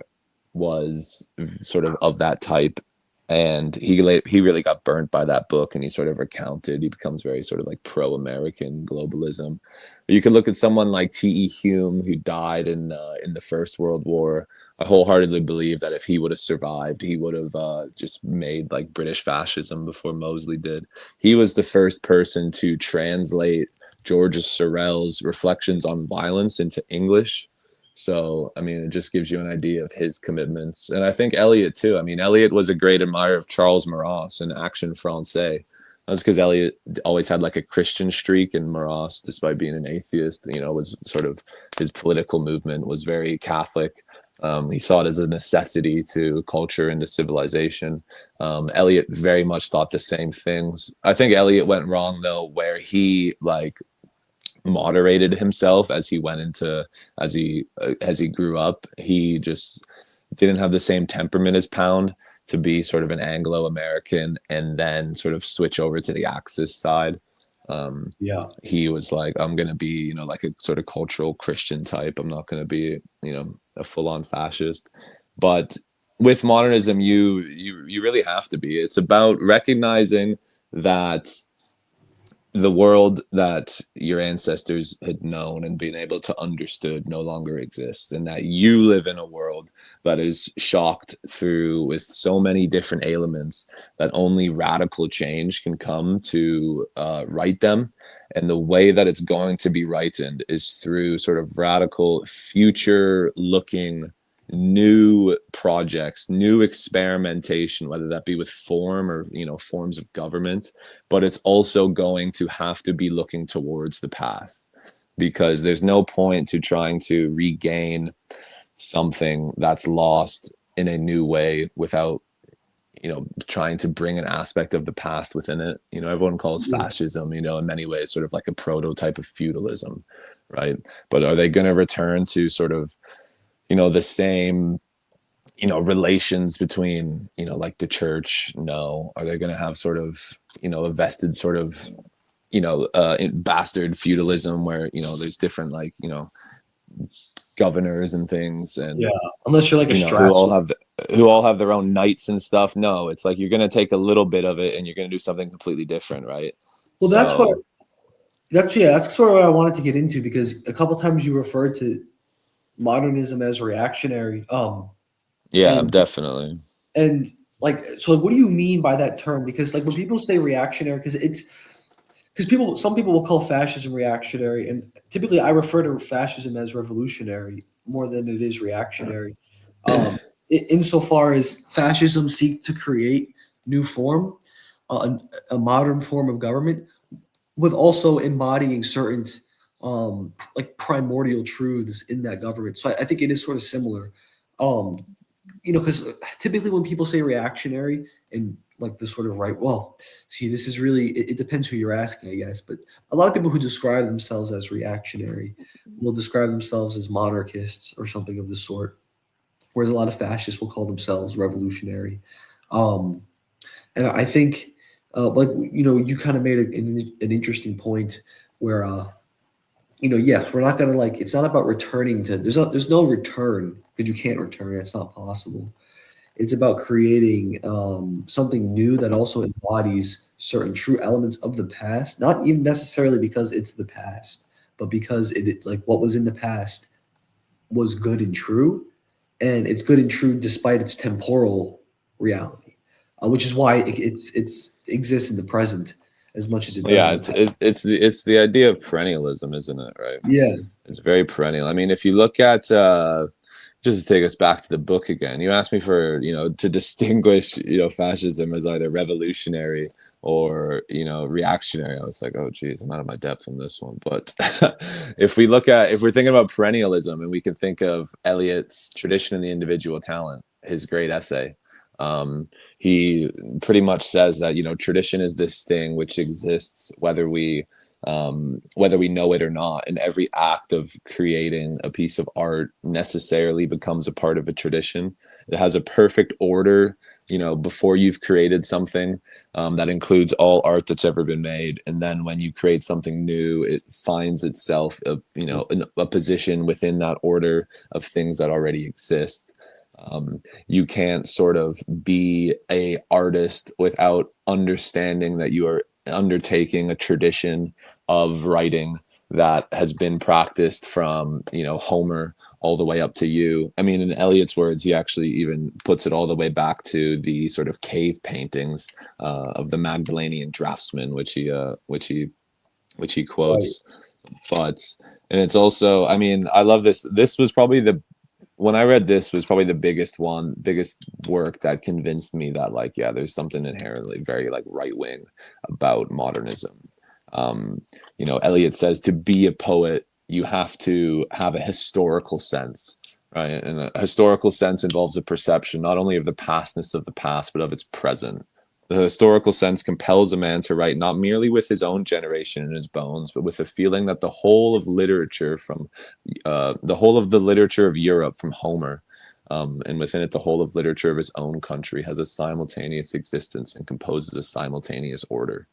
was sort of that type, and he really got burnt by that book, and he sort of recounted. He becomes very sort of like pro-American globalism. You could look at someone like T.E. Hume, who died in the First World War. I wholeheartedly believe that if he would have survived, he would have just made like British fascism before Mosley did. He was the first person to translate George Sorel's Reflections on Violence into English. So, I mean, it just gives you an idea of his commitments. And I think Eliot, too. I mean, Eliot was a great admirer of Charles Maurras and Action Française. That's because Eliot always had like a Christian streak, and Maurras, despite being an atheist, was sort of, his political movement was very Catholic. He saw it as a necessity to culture and to civilization. Eliot very much thought the same things. I think Eliot went wrong, though, where he like moderated himself as he went into as he grew up. He just didn't have the same temperament as Pound to be sort of an Anglo-American and then sort of switch over to the Axis side. Yeah. He was like, I'm gonna be, like a sort of cultural Christian type. I'm not gonna be, a full-on fascist. But with modernism, you really have to be. It's about recognizing that the world that your ancestors had known and been able to understood no longer exists, and that you live in a world that is shocked through with so many different elements that only radical change can come to right them. And the way that it's going to be rightened is through sort of radical future looking new projects, new experimentation, whether that be with form or forms of government. But it's also going to have to be looking towards the past, because there's no point to trying to regain something that's lost in a new way without trying to bring an aspect of the past within it. Everyone calls fascism, in many ways sort of like a prototype of feudalism, right? But are they going to return to sort of the same relations between like the church? No. Are they going to have sort of a vested sort of bastard feudalism where there's different like governors and things, and Yeah. Unless you're like a who all have their own knights and stuff? No, it's like you're going to take a little bit of it and you're going to do something completely different, right? Well, that's sort of what I wanted to get into, because a couple times you referred to modernism as reactionary. Yeah, And definitely. and like, so what do you mean by that term? Because like when people say reactionary, because some people will call fascism reactionary, and typically I refer to fascism as revolutionary more than it is reactionary. Insofar as fascism seek to create new form, a modern form of government, with also embodying certain like primordial truths in that government. So I think it is sort of similar. Um, because typically when people say reactionary and like the sort of right, well, see, this is really, it depends who you're asking, I guess. But a lot of people who describe themselves as reactionary will describe themselves as monarchists or something of the sort, whereas a lot of fascists will call themselves revolutionary. Um, and I think, like, you kind of made an interesting point where yes, we're not gonna like. It's not about returning to. There's no return because you can't return. It's not possible. It's about creating something new that also embodies certain true elements of the past, not even necessarily because it's the past, but because like what was in the past was good and true, and it's good and true despite its temporal reality, which is why it's exists in the present as much as it does Yeah, in the it's past. it's the idea of perennialism, isn't it? Right. Yeah, It's very perennial. I mean, if you look at just to take us back to the book again, you asked me for, to distinguish, fascism as either revolutionary or, reactionary. I was like, oh, geez, I'm out of my depth on this one. But if we're thinking about perennialism, and we can think of Eliot's Tradition and the Individual Talent, his great essay, he pretty much says that, tradition is this thing which exists whether we know it or not. And every act of creating a piece of art necessarily becomes a part of a tradition. It has a perfect order, before you've created something, that includes all art that's ever been made. And then when you create something new, it finds itself, in a position within that order of things that already exist. You can't sort of be a artist without understanding that you are undertaking a tradition of writing that has been practiced from, Homer all the way up to you. I mean, in Eliot's words, he actually even puts it all the way back to the sort of cave paintings of the Magdalenian draftsman, which he right. quotes. But and it's also, I mean, I love this. This was probably the when I read this was probably the biggest work that convinced me that, like, yeah, there's something inherently very like right wing about modernism. Eliot says to be a poet, you have to have a historical sense, right? And a historical sense involves a perception not only of the pastness of the past, but of its present. The historical sense compels a man to write not merely with his own generation in his bones, but with a feeling that the whole of literature from the whole of the literature of Europe from Homer, and within it the whole of literature of his own country, has a simultaneous existence and composes a simultaneous order.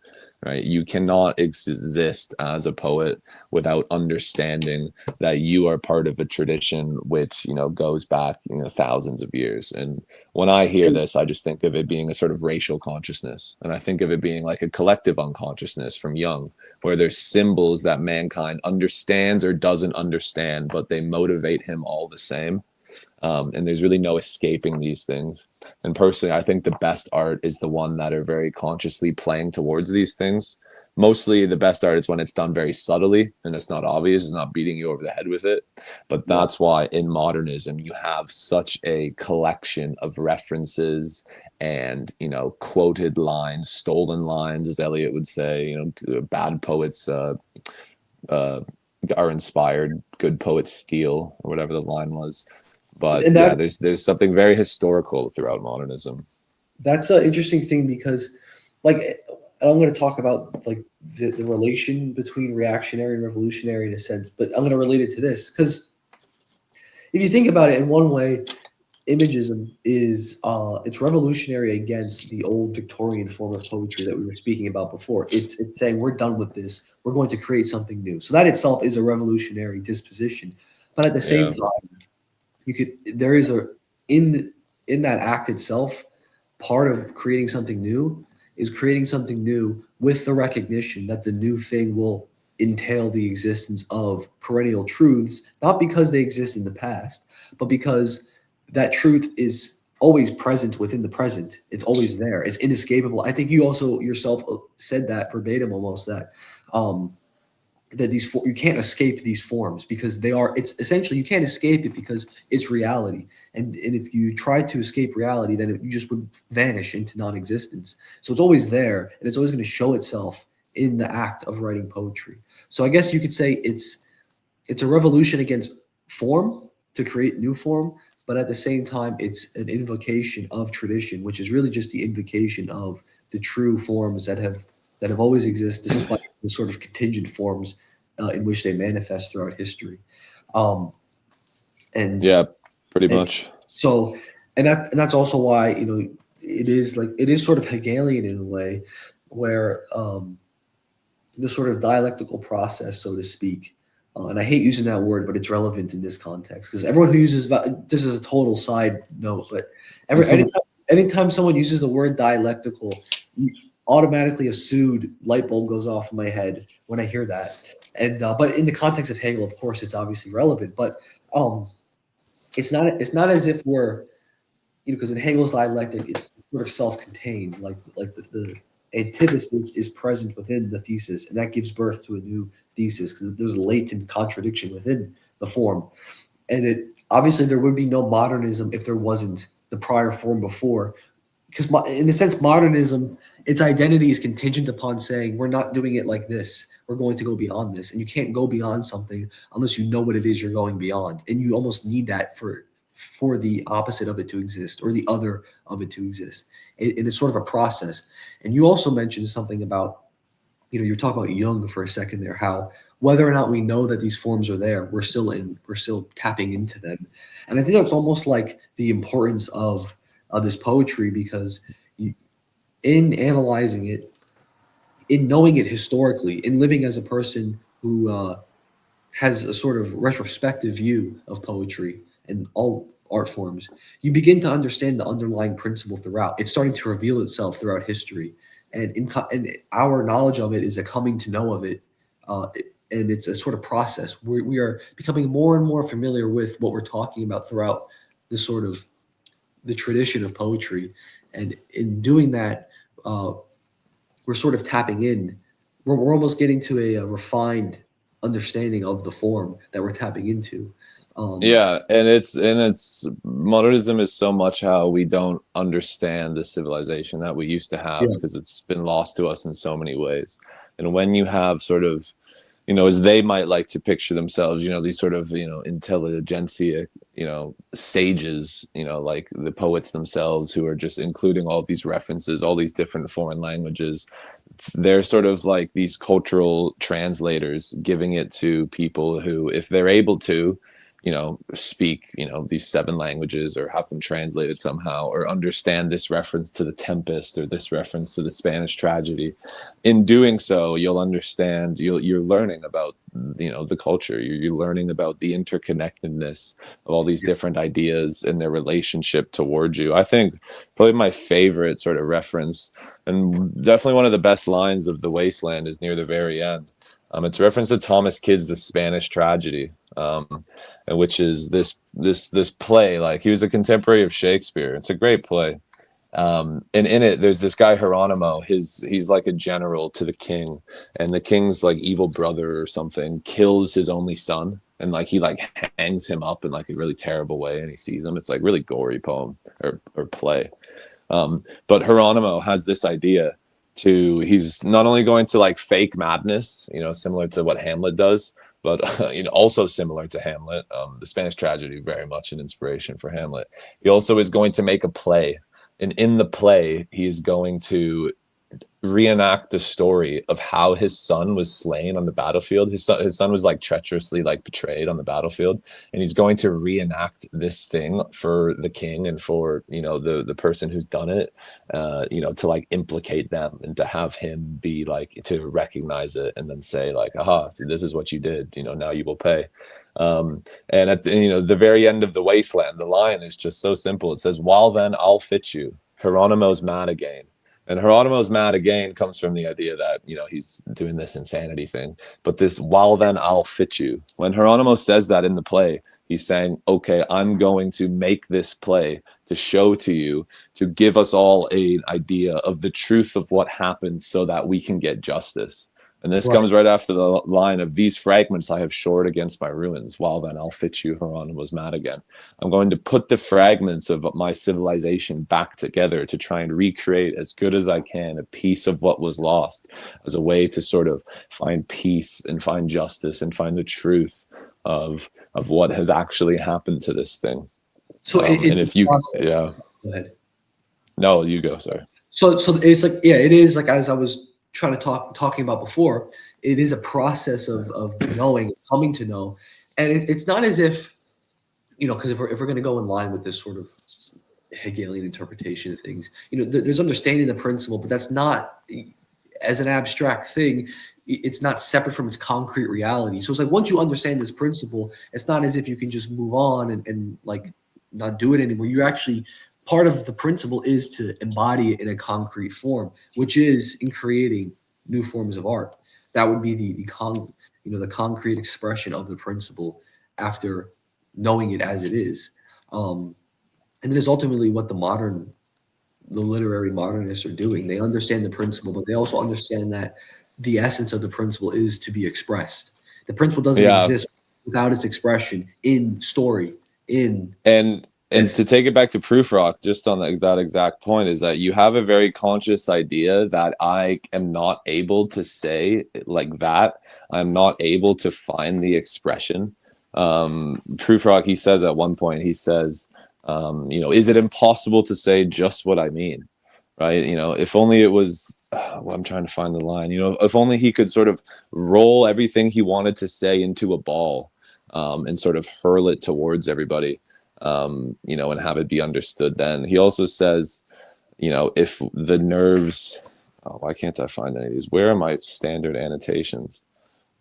Right? You cannot exist as a poet without understanding that you are part of a tradition which, goes back, thousands of years. And when I hear And this, I just think of it being a sort of racial consciousness, and I think of it being like a collective unconsciousness from young, where there's symbols that mankind understands or doesn't understand, but they motivate him all the same. And there's really no escaping these things. And personally, I think the best art is the one that are very consciously playing towards these things. Mostly the best art is when it's done very subtly and it's not obvious, it's not beating you over the head with it. But yeah, that's why in modernism you have such a collection of references and, quoted lines, stolen lines, as Eliot would say. Bad poets uh, are inspired, good poets steal, or whatever the line was. But and yeah, that there's something very historical throughout modernism. that's an interesting thing because, like, I'm going to talk about like the relation between reactionary and revolutionary in a sense, but I'm going to relate it to this because if you think about it in one way, imagism is it's revolutionary against the old Victorian form of poetry that we were speaking about before. It's saying we're done with this. We're going to create something new. So that itself is a revolutionary disposition. But at the same Yeah, time, there is a in in that act itself, part of creating something new is creating something new with the recognition that the new thing will entail the existence of perennial truths, not because they exist in the past, but because that truth is always present within the present. It's always there. It's inescapable. I think you also yourself said that verbatim almost um, that you can't escape these forms because they are it's essentially you can't escape it because it's reality, and if you try to escape reality then you just would vanish into non-existence. So it's always there and it's always going to show itself in the act of writing poetry. So I guess you could say it's a revolution against form to create new form, but at the same time it's an invocation of tradition, which is really just the invocation of the true forms that have always existed despite the sort of contingent forms in which they manifest throughout history. Um, and yeah, pretty and much. so and that's also why it is sort of Hegelian in a way, where the sort of dialectical process, so to speak, And I hate using that word, but it's relevant in this context because everyone who uses this is a total side note, but anytime someone uses the word dialectical, automatically a sued light bulb goes off in my head when I hear that. And but in the context of Hegel, of course, it's obviously relevant. But it's not as if we're because in Hegel's dialectic, it's sort of self-contained, like the antithesis is present within the thesis, and that gives birth to a new thesis because there's a latent contradiction within the form. And it obviously there would be no modernism if there wasn't the prior form before, because in a sense, modernism, its identity is contingent upon saying we're not doing it like this. We're going to go beyond this, and you can't go beyond something unless you know what it is you're going beyond, and you almost need that for the opposite of it to exist or the other of it to exist. And it's sort of a process. And you also mentioned something about, you're talking about Jung for a second there, how whether or not we know that these forms are there, we're still tapping into them. And I think that's almost like the importance of this poetry, because in analyzing it, in knowing it historically, in living as a person who has a sort of retrospective view of poetry and all art forms, you begin to understand the underlying principle throughout. It's starting to reveal itself throughout history, and our knowledge of it is a coming to know of it, and it's a sort of process. We are becoming more and more familiar with what we're talking about throughout the sort of the tradition of poetry, and in doing that, we're sort of tapping in. We're almost getting to a refined understanding of the form that we're tapping into. Yeah, and it's modernism is so much how we don't understand the civilization that we used to have Yeah, because it's been lost to us in so many ways. And when you have sort of, as they might like to picture themselves, these sort of, intelligentsia, sages, like the poets themselves who are just including all these references, all these different foreign languages. They're sort of like these cultural translators giving it to people who, if they're able to, speak, these seven languages or have them translated somehow, or understand this reference to the Tempest or this reference to the Spanish tragedy. In doing so, you'll understand, you're learning about, the culture. You're learning about the interconnectedness of all these different ideas and their relationship towards you. I think probably my favorite sort of reference, and definitely one of the best lines of The Wasteland, is near the very end. It's a reference to Thomas Kyd's The Spanish Tragedy, which is this play. Like, he was a contemporary of Shakespeare. It's a great play. And in it, there's this guy Geronimo. He's like a general to the king, and the king's like evil brother or something kills his only son, and like he like hangs him up in like a really terrible way, and he sees him. It's like really gory poem or play. But Geronimo has this idea he's not only going to like fake madness, similar to what Hamlet does, but also similar to Hamlet, the Spanish tragedy, very much an inspiration for Hamlet. He also is going to make a play, and in the play, he is going to reenact the story of how his son was slain on the battlefield. His son was like treacherously like betrayed on the battlefield, and he's going to reenact this thing for the king and for the person who's done it, to like implicate them and to have him be like, to recognize it and then say like, aha, see, this is what you did, now you will pay. And at the very end of The Wasteland, the line is just so simple. It says, "While then I'll fit you, Geronimo's mad again." And Geronimo's mad again comes from the idea that, he's doing this insanity thing. But this, "while then I'll fit you." When Geronimo says that in the play, he's saying, okay, I'm going to make this play to show to you, to give us all an idea of the truth of what happened so that we can get justice. And this right. comes right after the line of, "These fragments I have shored against my ruins. While then I'll fit you, Geronimo's mad again." I'm going to put the fragments of my civilization back together to try and recreate as good as I can a piece of what was lost, as a way to sort of find peace and find justice and find the truth of what has actually happened to this thing. So And it's a if you, process. yeah, Go ahead. no, you go, sorry. So it's like, yeah, it is like, as I was trying to talking about before, it is a process of knowing, coming to know, and it's not as if, because if we're going to go in line with this sort of Hegelian interpretation of things, there's understanding the principle, but that's not as an abstract thing. it's not separate from its concrete reality. So it's like once you understand this principle, it's not as if you can just move on and like not do it anymore. You actually part of the principle is to embody it in a concrete form, which is in creating new forms of art. That would be the concrete expression of the principle after knowing it as it is. And that is ultimately what the literary modernists are doing. They understand the principle, but they also understand that the essence of the principle is to be expressed. The principle doesn't Yeah. exist without its expression in story, in And myth. to take it back to Prufrock, just on that exact point, is that you have a very conscious idea that I am not able to say like that. I'm not able to find the expression. Prufrock, he says at one point, he says, is it impossible to say just what I mean? Right? If only it was, well, I'm trying to find the line, if only he could sort of roll everything he wanted to say into a ball, and sort of hurl it towards everybody, and have it be understood. Then he also says, if the nerves, oh, why can't I find any of these? Where are my standard annotations?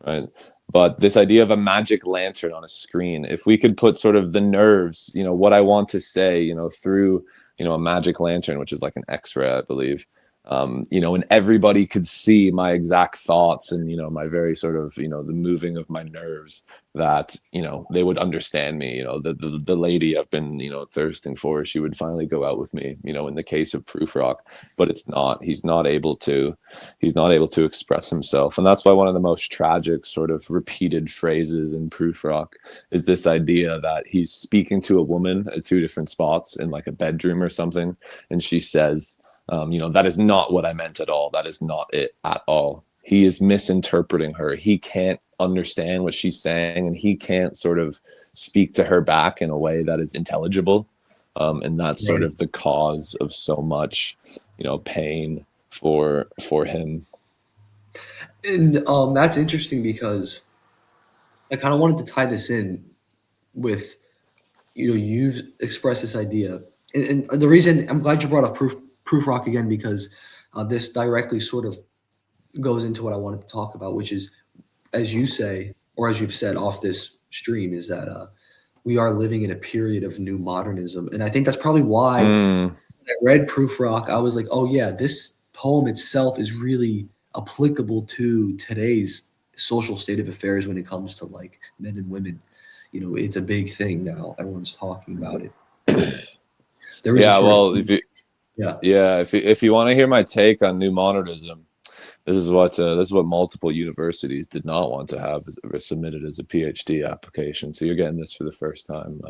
Right. But this idea of a magic lantern on a screen, if we could put sort of the nerves, what I want to say, through, a magic lantern, which is like an X-ray, I believe, and everybody could see my exact thoughts and, my very sort of, the moving of my nerves, that, they would understand me, the lady I've been, thirsting for, she would finally go out with me, in the case of Prufrock. But he's not able to express himself. And that's why one of the most tragic sort of repeated phrases in Prufrock is this idea that he's speaking to a woman at two different spots in like a bedroom or something. And she says, that is not what I meant at all. That is not it at all. He is misinterpreting her. He can't understand what she's saying, and he can't sort of speak to her back in a way that is intelligible. And that's sort Right. of the cause of so much, pain for him. And that's interesting because I kind of wanted to tie this in with, you've expressed this idea. And the reason I'm glad you brought up proof rock again, because this directly sort of goes into what I wanted to talk about, which is, as you say, or as you've said off this stream, is that we are living in a period of new modernism. And I think that's probably why when I read Prufrock, I was like, oh yeah, this poem itself is really applicable to today's social state of affairs when it comes to like men and women. It's a big thing now. Everyone's talking about it. There is a Yeah, sort well, of, yeah. if you want to hear my take on new modernism, this is what multiple universities did not want to have submitted as a PhD application. So you're getting this for the first time.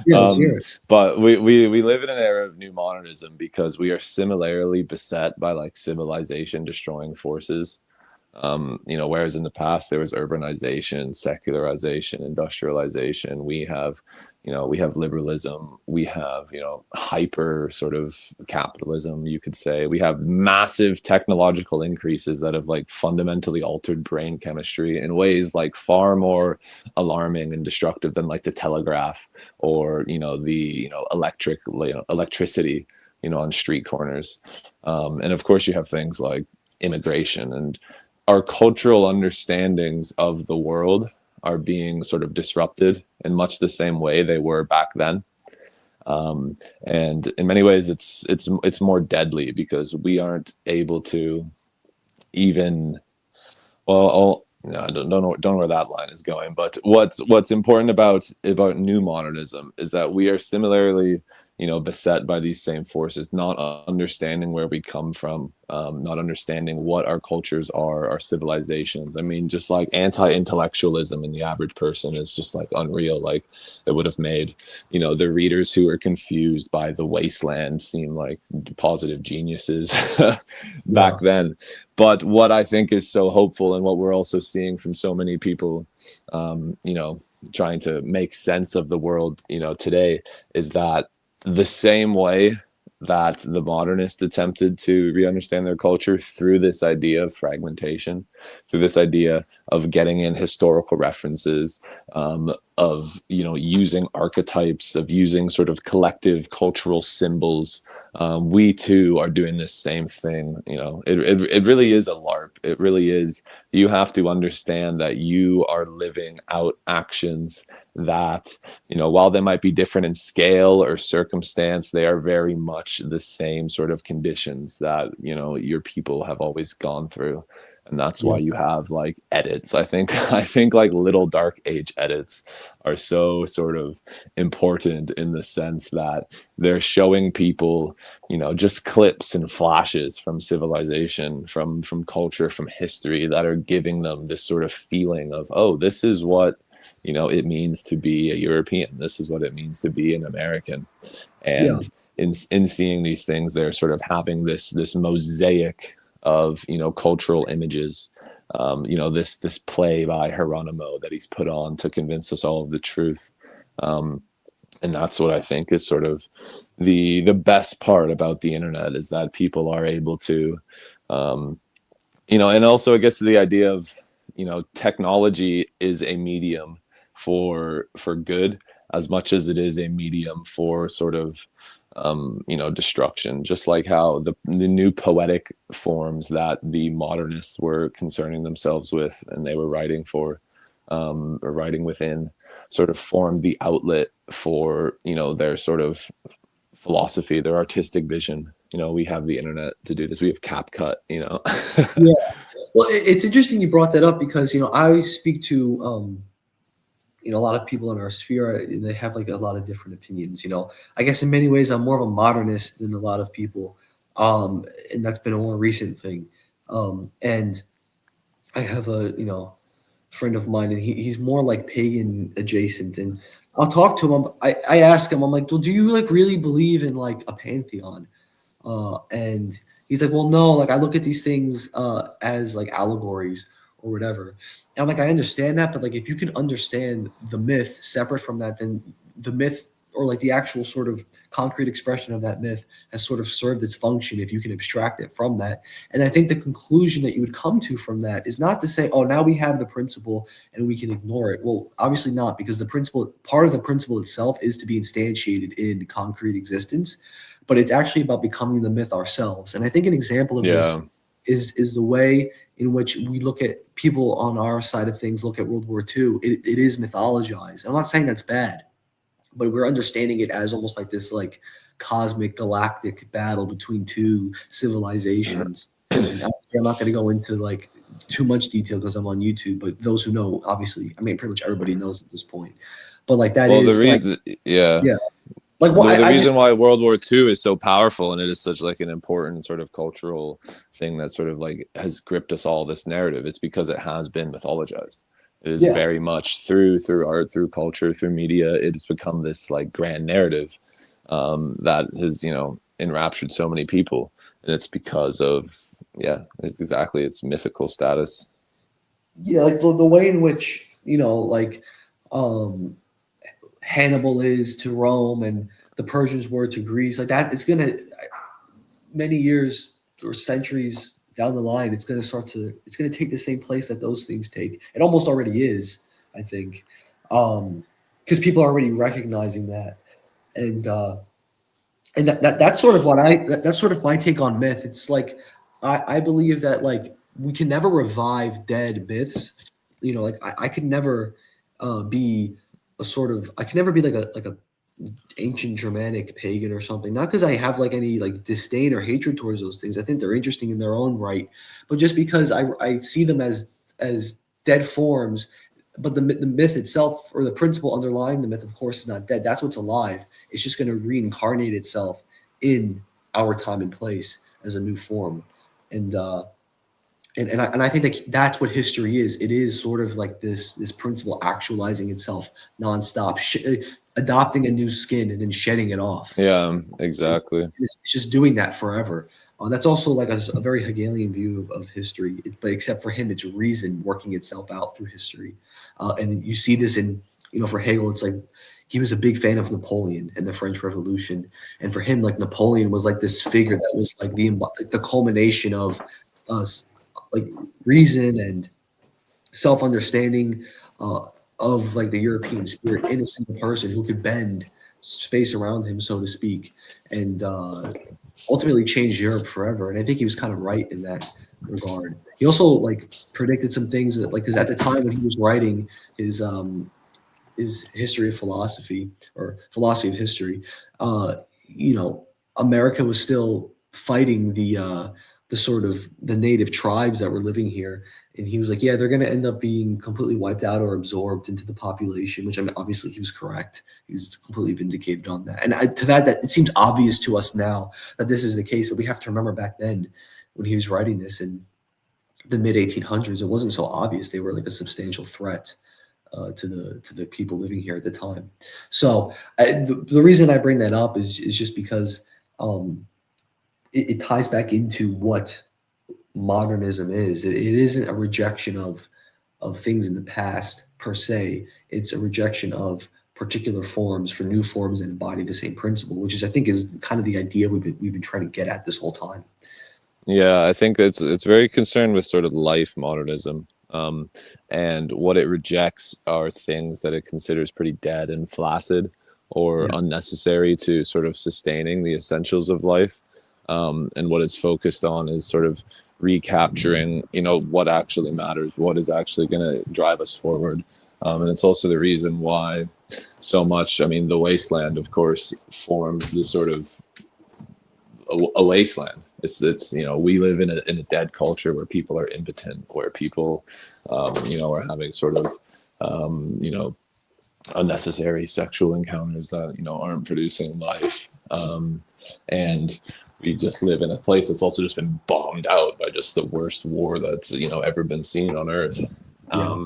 Yeah, let's hear it. But we live in an era of new modernism because we are similarly beset by like civilization destroying forces. Whereas in the past there was urbanization, secularization, industrialization, we have liberalism, we have, hyper sort of capitalism, you could say. We have massive technological increases that have like fundamentally altered brain chemistry in ways like far more alarming and destructive than like the telegraph or, the, electricity, on street corners. And of course you have things like immigration, and our cultural understandings of the world are being sort of disrupted in much the same way they were back then. And in many ways, it's more deadly because we aren't able to even, well, no, I don't know where that line is going. But what's important about new modernism is that we are similarly, beset by these same forces, not understanding where we come from, not understanding what our cultures are, our civilizations. I mean, just like anti-intellectualism in the average person is just like unreal. Like it would have made, the readers who are confused by the wasteland seem like positive geniuses back then. But what I think is so hopeful, and what we're also seeing from so many people, trying to make sense of the world, today, is that the same way that the modernists attempted to re-understand their culture through this idea of fragmentation, through this idea of getting in historical references, of using archetypes, of using sort of collective cultural symbols, we too are doing this same thing. It really is a LARP. It really is. You have to understand that you are living out actions that, while they might be different in scale or circumstance, they are very much the same sort of conditions that, your people have always gone through. And that's Yeah. why you have like edits. I think like little dark age edits are so sort of important in the sense that they're showing people, just clips and flashes from civilization, from culture, from history, that are giving them this sort of feeling of, oh, this is what, it means to be a European. This is what it means to be an American. Yeah. And in seeing these things, they're sort of having this mosaic of, cultural images. This play by Hieronymo that he's put on to convince us all of the truth. And that's what I think is sort of the best part about the internet, is that people are able to, and also it gets to the idea of, technology is a medium for good as much as it is a medium for sort of, destruction. Just like how the new poetic forms that the modernists were concerning themselves with, and they were writing for, or writing within, sort of formed the outlet for, their sort of philosophy, their artistic vision. We have the internet to do this. We have CapCut. Yeah. Well, it's interesting you brought that up because, I speak to, a lot of people in our sphere, and they have like a lot of different opinions. I guess in many ways I'm more of a modernist than a lot of people. And that's been a more recent thing. And I have a, friend of mine, and he's more like pagan adjacent. And I'll talk to him. I ask him, I'm like, well, do you like really believe in like a pantheon? And he's like, well, no, like I look at these things as like allegories or whatever. And I'm like, I understand that, but like if you can understand the myth separate from that, then the myth or like the actual sort of concrete expression of that myth has sort of served its function if you can abstract it from that. And I think the conclusion that you would come to from that is not to say, oh, now we have the principle and we can ignore it. Well, obviously not, because the principle, part of the principle itself is to be instantiated in concrete existence, but it's actually about becoming the myth ourselves. And I think an example of this Yeah. is the way in which we look at people on our side of things, look at World War II. It is mythologized. I'm not saying that's bad, but we're understanding it as almost like this like cosmic galactic battle between two civilizations. And obviously I'm not going to go into like too much detail because I'm on YouTube, but those who know, obviously, I mean, pretty much everybody knows at this point. But like that Well, the is like, reason, yeah, yeah, like the, what the I just reason why World War II is so powerful, and it is such like an important sort of cultural thing that sort of like has gripped us all, this narrative, it's because it has been mythologized. It is yeah. very much through art, through culture, through media. It has become this like grand narrative, that has, enraptured so many people, and it's because of, yeah, it's exactly its mythical status. Yeah, like the way in which, like um Hannibal is to Rome and the Persians were to Greece, like that, it's gonna many years or centuries down the line, it's gonna take the same place that those things take. It almost already is, I think, because people are already recognizing that, and that's sort of that's sort of my take on myth. It's like I believe that like we can never revive dead myths. Like I could never be a sort of I can never be like a ancient Germanic pagan or something. Not because I have like any like disdain or hatred towards those things. I think they're interesting in their own right, but just because I see them as dead forms. But the myth itself, or the principle underlying the myth, of course, is not dead. That's what's alive. It's just going to reincarnate itself in our time and place as a new form. And I think that that's what history is. It is sort of like this principle actualizing itself nonstop, adopting a new skin and then shedding it off. Yeah, And exactly. it's just doing that forever. That's also like a very Hegelian view of history, but except for him, it's reason working itself out through history. And you see this in, for Hegel, it's like he was a big fan of Napoleon and the French Revolution. And for him, like Napoleon was like this figure that was like the culmination of us, like reason and self-understanding of like the European spirit in a single person who could bend space around him, so to speak. And ultimately changed Europe forever. And I think he was kind of right in that regard. He also like predicted some things that, like, because at the time when he was writing his history of philosophy, or philosophy of history, you know, America was still fighting the sort of the native tribes that were living here. And he was like, yeah, they're going to end up being completely wiped out or absorbed into the population, which, I mean, obviously he was correct. He was completely vindicated on that. And that it seems obvious to us now that this is the case, but we have to remember back then when he was writing this in the mid 1800s, it wasn't so obvious. They were like a substantial threat to the people living here at the time. So the reason I bring that up is just because it ties back into what modernism is. It isn't a rejection of things in the past per se. It's a rejection of particular forms for new forms that embody the same principle, which is, I think, is kind of the idea we've been trying to get at this whole time. Yeah, I think it's very concerned with sort of life modernism. And what it rejects are things that it considers pretty dead and flaccid or Yeah. unnecessary to sort of sustaining the essentials of life. And what it's focused on is sort of recapturing, what actually matters, what is actually going to drive us forward. And it's also the reason why so much, I mean, the wasteland, of course, forms this sort of a wasteland. It's we live in a dead culture where people are impotent, where people are having sort of unnecessary sexual encounters that aren't producing life, and we just live in a place that's also just been bombed out by just the worst war that's ever been seen on earth. Yeah.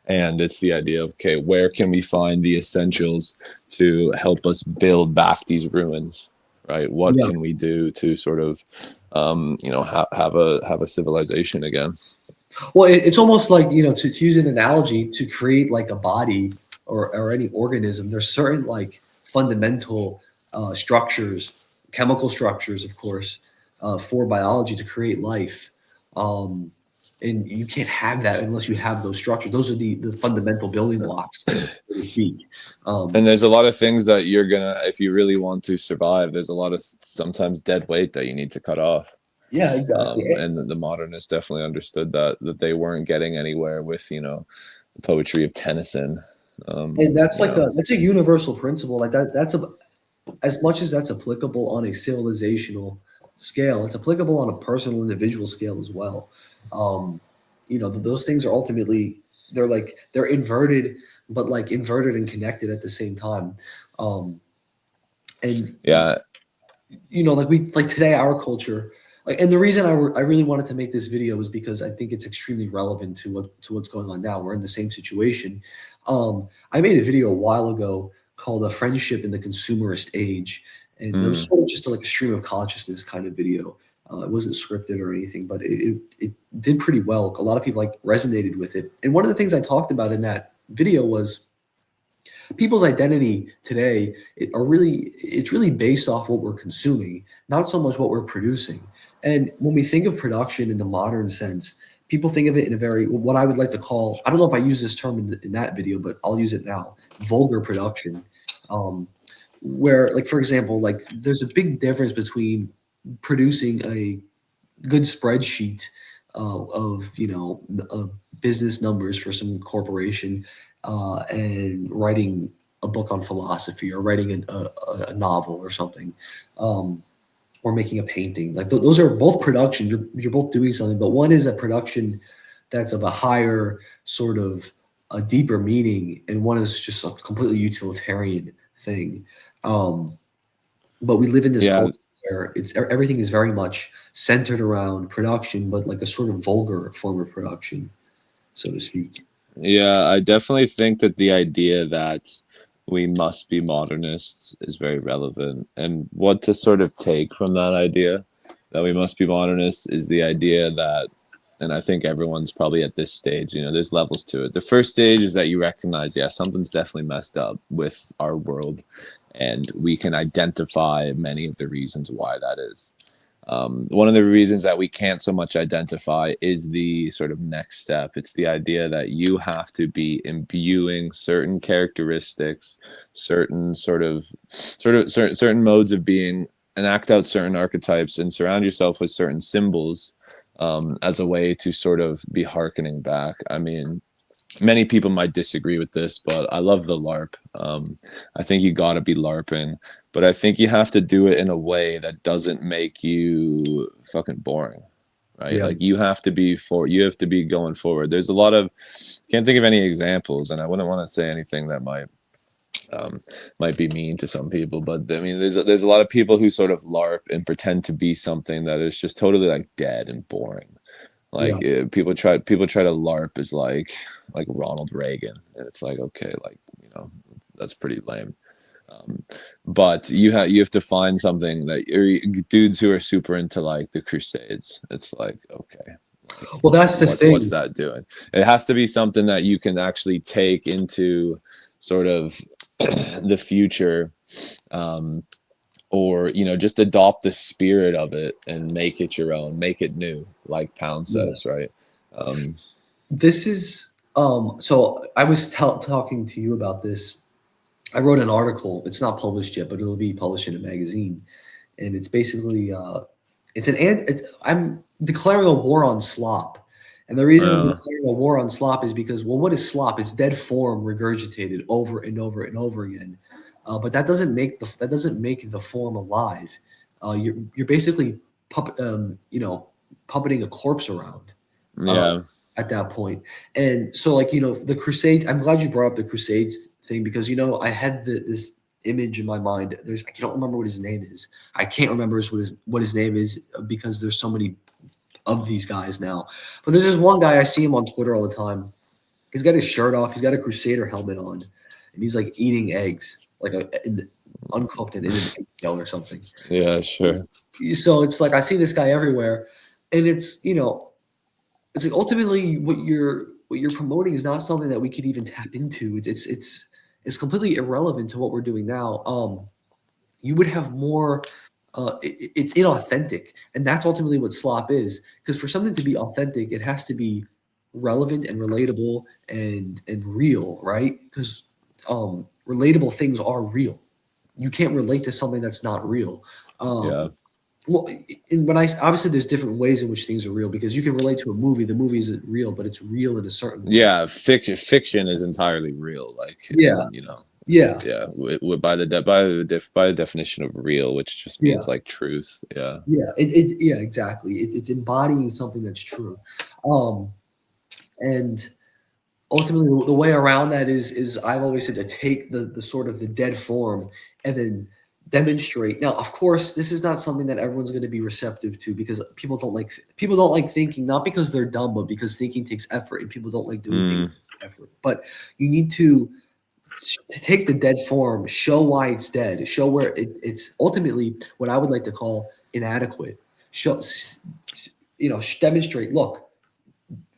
And it's the idea of, okay, where can we find the essentials to help us build back these ruins, right? What Yeah. can we do to sort of have a civilization again? Well, it's almost like, to use an analogy, to create like a body or any organism, there's certain like fundamental structures, chemical structures, of course, for biology to create life. Um, and you can't have that unless you have those structures. Those are the fundamental building blocks, so to speak. And there's a lot of things that you're gonna, if you really want to survive, there's a lot of sometimes dead weight that you need to cut off. Yeah, exactly. And the modernists definitely understood that they weren't getting anywhere with the poetry of Tennyson. And that's you like know that's a universal principle. Like that's as much as that's applicable on a civilizational scale, it's applicable on a personal individual scale as well. Um, those things are ultimately, they're inverted, but like inverted and connected at the same time. Um, and yeah, like today, our culture, like, and the reason I really wanted to make this video was because I think it's extremely relevant to what's going on now. We're in the same situation. I made a video a while ago called "A Friendship in the Consumerist Age," and it was mm, sort of just like a stream of consciousness kind of video. It wasn't scripted or anything, but it did pretty well. A lot of people like resonated with it, and one of the things I talked about in that video was people's identity today it's really based off what we're consuming, not so much what we're producing. And when we think of production in the modern sense, people think of it in a very, what I would like to call, I don't know if I use this term in that video, but I'll use it now, vulgar production. Where, like, for example, like, there's a big difference between producing a good spreadsheet of business numbers for some corporation, and writing a book on philosophy, or writing a novel or something, um, or making a painting. Like, those are both production. You're both doing something, but one is a production that's of a higher sort of a deeper meaning, and one is just a completely utilitarian thing. Um, but we live in this yeah, culture where everything is very much centered around production, but like a sort of vulgar form of production, so to speak. yeah. I definitely think that the idea that we must be modernists is very relevant, and what to sort of take from that idea that we must be modernists is the idea that, and I think everyone's probably at this stage, there's levels to it. The first stage is that you recognize, yeah, something's definitely messed up with our world, and we can identify many of the reasons why that is. One of the reasons that we can't so much identify is the sort of next step. It's the idea that you have to be imbuing certain characteristics, certain certain modes of being enact out certain archetypes and surround yourself with certain symbols, as a way to sort of be hearkening back. I mean, many people might disagree with this, but I love the LARP. I think you got to be LARPing, but I think you have to do it in a way that doesn't make you fucking boring, right? Yeah. Like you have to be going forward. There's a lot of, can't think of any examples, and I wouldn't want to say anything that might be mean to some people, but I mean, there's a lot of people who sort of LARP and pretend to be something that is just totally like dead and boring. Yeah. Like people try to LARP as like Ronald Reagan, and it's like, okay, like, that's pretty lame. But you have to find something that dudes who are super into like the Crusades. It's like, okay, Well, that's the what's thing. that doing? It has to be something that you can actually take into sort of the future, um, or just adopt the spirit of it and make it your own, make it new, like Pound Yeah. says, right? Um, This is so I was talking to you about this. I wrote an article. It's not published yet, but it'll be published in a magazine, and it's basically I'm declaring a war on slop. And the reason I'm uh, declaring a war on slop is because, well, what is slop? It's dead form regurgitated over and over and over again. But that doesn't make the form alive. You're basically puppeting a corpse around. Uh, yeah, at that point. And so, like, the Crusades, I'm glad you brought up the Crusades thing because, I had this image in my mind. I don't remember what his name is. I can't remember what his name is because there's so many of these guys now. But there's this one guy, I see him on Twitter all the time. He's got his shirt off. He's got a Crusader helmet on, and he's like eating eggs, like uncooked and in an egg shell or something. yeah, sure, So it's like I see this guy everywhere, and it's like ultimately what you're promoting is not something that we could even tap into. It's completely irrelevant to what we're doing now. You would have more. It's inauthentic, and that's ultimately what slop is. Because for something to be authentic, it has to be relevant and relatable and real, right? Because relatable things are real. You can't relate to something that's not real. yeah, Well, when I obviously there's different ways in which things are real because you can relate to a movie. The movie isn't real, but it's real in a certain way. yeah. Fiction is entirely real, like, Yeah, and yeah, yeah, by the definition of real, which just yeah, means like truth. Yeah, yeah, exactly. It's embodying something that's true, um, and ultimately the way around that is I've always said to take the sort of the dead form and then demonstrate. Now, of course, this is not something that everyone's going to be receptive to because people don't like thinking, not because they're dumb, but because thinking takes effort and people don't like doing things mm, with effort. But you need to take the dead form, show why it's dead, show where it's ultimately what I would like to call inadequate. Show, demonstrate. Look,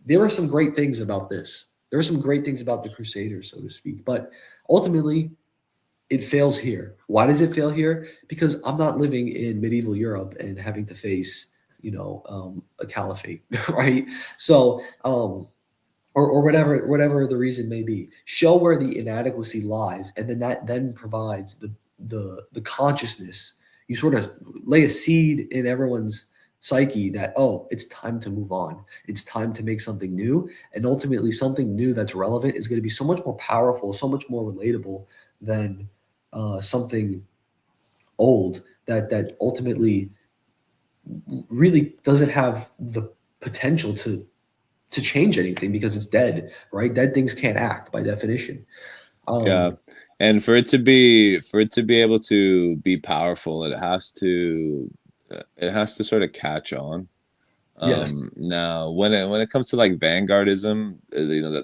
there are some great things about this. There are some great things about the Crusaders, so to speak, but ultimately it fails here. Why does it fail here? Because I'm not living in medieval Europe and having to face, a caliphate, right? So, or whatever the reason may be. Show where the inadequacy lies, and then that then provides the consciousness. You sort of lay a seed in everyone's psyche that, oh, it's time to move on. It's time to make something new, and ultimately something new that's relevant is going to be so much more powerful, so much more relatable than something old that ultimately really doesn't have the potential to change anything because it's dead, right? Dead things can't act by definition. yeah. Um, And for it to be able to be powerful, it has to sort of catch on. yes, Now, when it comes to like vanguardism,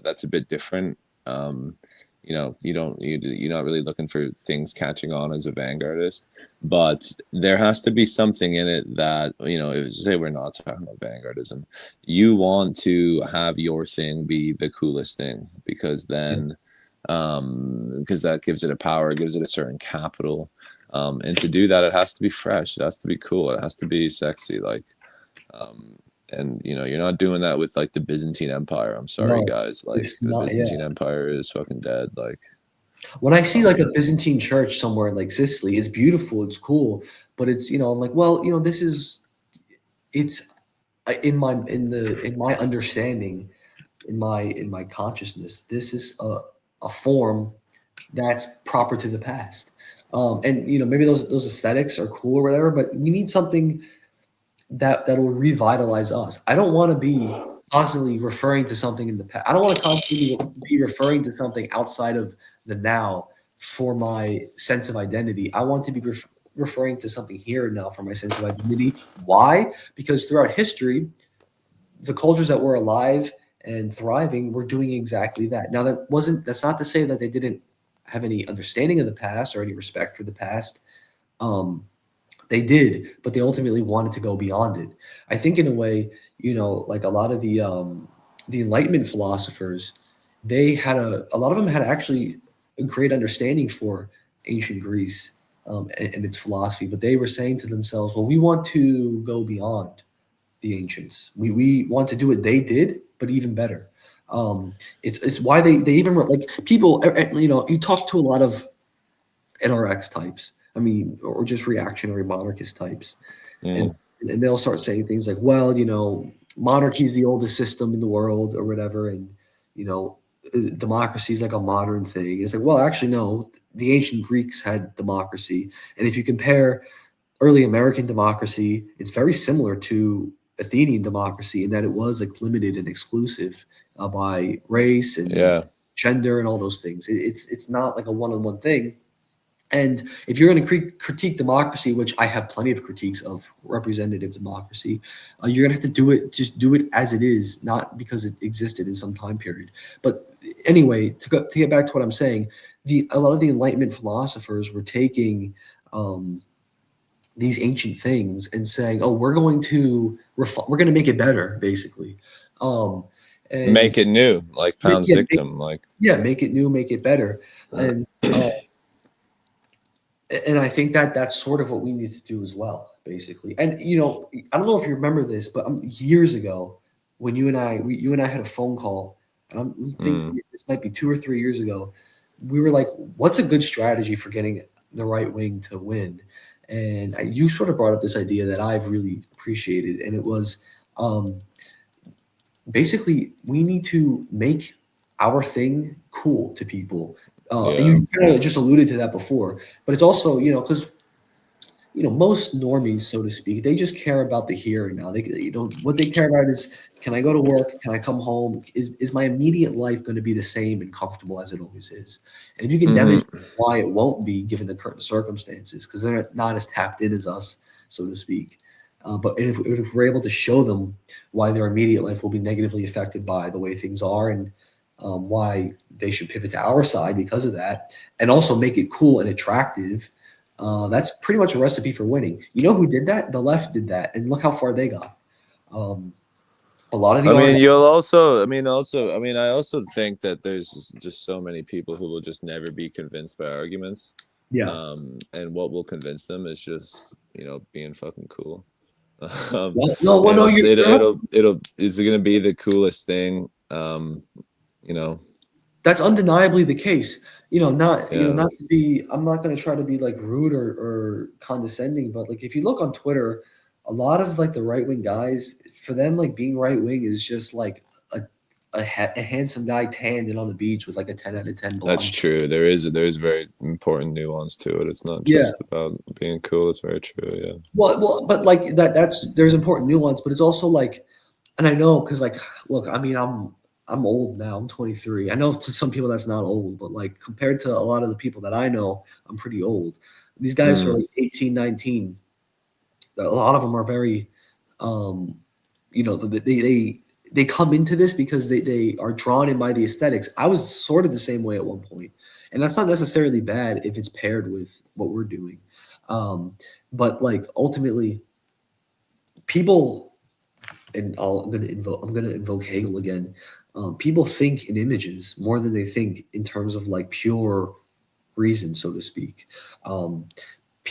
that's a bit different. Um, you're not really looking for things catching on as a vanguardist, but there has to be something in it that, say we're not talking about vanguardism, you want to have your thing be the coolest thing because yeah, then, because that gives it a power, gives it a certain capital, and to do that, it has to be fresh, it has to be cool, it has to be sexy, like. Um, and you're not doing that with like the Byzantine Empire. I'm sorry, no, guys. Like it's the not. Yeah, Byzantine Empire is fucking dead. Like, when I see like um, a Byzantine church somewhere in like Sicily, it's beautiful, it's cool, but it's, I'm like, well, this is, it's in my understanding, in my consciousness, this is a form that's proper to the past. And maybe those aesthetics are cool or whatever, but we need something that'll revitalize us. I don't want to be constantly referring to something in the past. I don't want to constantly be referring to something outside of the now for my sense of identity. I want to be referring to something here and now for my sense of identity. Why? Because throughout history, the cultures that were alive and thriving were doing exactly that. Now, that's not to say that they didn't have any understanding of the past or any respect for the past. They did, but they ultimately wanted to go beyond it. I think in a way, like a lot of the Enlightenment philosophers, a lot of them had actually a great understanding for ancient Greece, and its philosophy, but they were saying to themselves, well, we want to go beyond the ancients. We want to do what they did, but even better. It's why they even like people. You talk to a lot of NRX types. I mean, or just reactionary monarchist types, and Mm. and they'll start saying things like, well, monarchy is the oldest system in the world or whatever, and you know democracy is like a modern thing. It's like, well, actually, no. The ancient Greeks had democracy, and if you compare early American democracy, it's very similar to Athenian democracy in that it was like limited and exclusive by race and Yeah. gender and all those things. It's not like a one-on-one thing. And if you're going to critique democracy, which I have plenty of critiques of representative democracy, you're going to have to just do it as it is, not because it existed in some time period. But anyway, to get back to what I'm saying, a lot of the Enlightenment philosophers were taking these ancient things and saying, "Oh, we're going to make it better," basically. Um, and Make it new, like make, Pound's yeah, dictum. Like, make it new, make it better, and I think that that's sort of what we need to do as well, basically. And I don't know if you remember this, but years ago, when you and I had a phone call, I'm mm, thinking this might be 2 or 3 years ago. We were like, "What's a good strategy for getting the right wing to win?" And you sort of brought up this idea that I've really appreciated, and it was um, basically we need to make our thing cool to people. And yeah. you kind of just alluded to that before, but it's also because most normies, so to speak, they just care about the here and now. What they care about is, can I go to work? Can I come home? Is my immediate life going to be the same and comfortable as it always is? And if you can Hmm. demonstrate why it won't be given the current circumstances, because they're not as tapped in as us, so to speak. But if we're able to show them why their immediate life will be negatively affected by the way things are, and why they should pivot to our side because of that, and also make it cool and attractive, that's pretty much a recipe for winning. You know who did that? The left did that, and look how far they got. Um, a lot of I the mean, on, I also think that there's just so many people who will just never be convinced by arguments. yeah. And what will convince them is just, being fucking cool. Well, no, well, And no, you're is it gonna be the coolest thing? You know, that's undeniably the case. yeah. Not to be. I'm not going to try to be like rude or condescending, but like if you look on Twitter, a lot of like the right wing guys, for them, like being right wing is just like a handsome guy tanned and on the beach with like a 10 out of 10 That's blonde. true. There's very important nuance to it. It's not Yeah. just about being cool. It's very true. Yeah. Well, but like there's important nuance, but it's also like, and I know because like, look, I mean, I'm old now. I'm 23. I know to some people that's not old, but like compared to a lot of the people that I know, I'm pretty old. These guys who are Mm, like 18, 19, a lot of them are very, um, they come into this because they are drawn in by the aesthetics. I was sort of the same way at one point, and that's not necessarily bad if it's paired with what we're doing. Um, but like ultimately, people, and I'm gonna invoke Hegel again. People think in images more than they think in terms of like pure reason, so to speak. Um,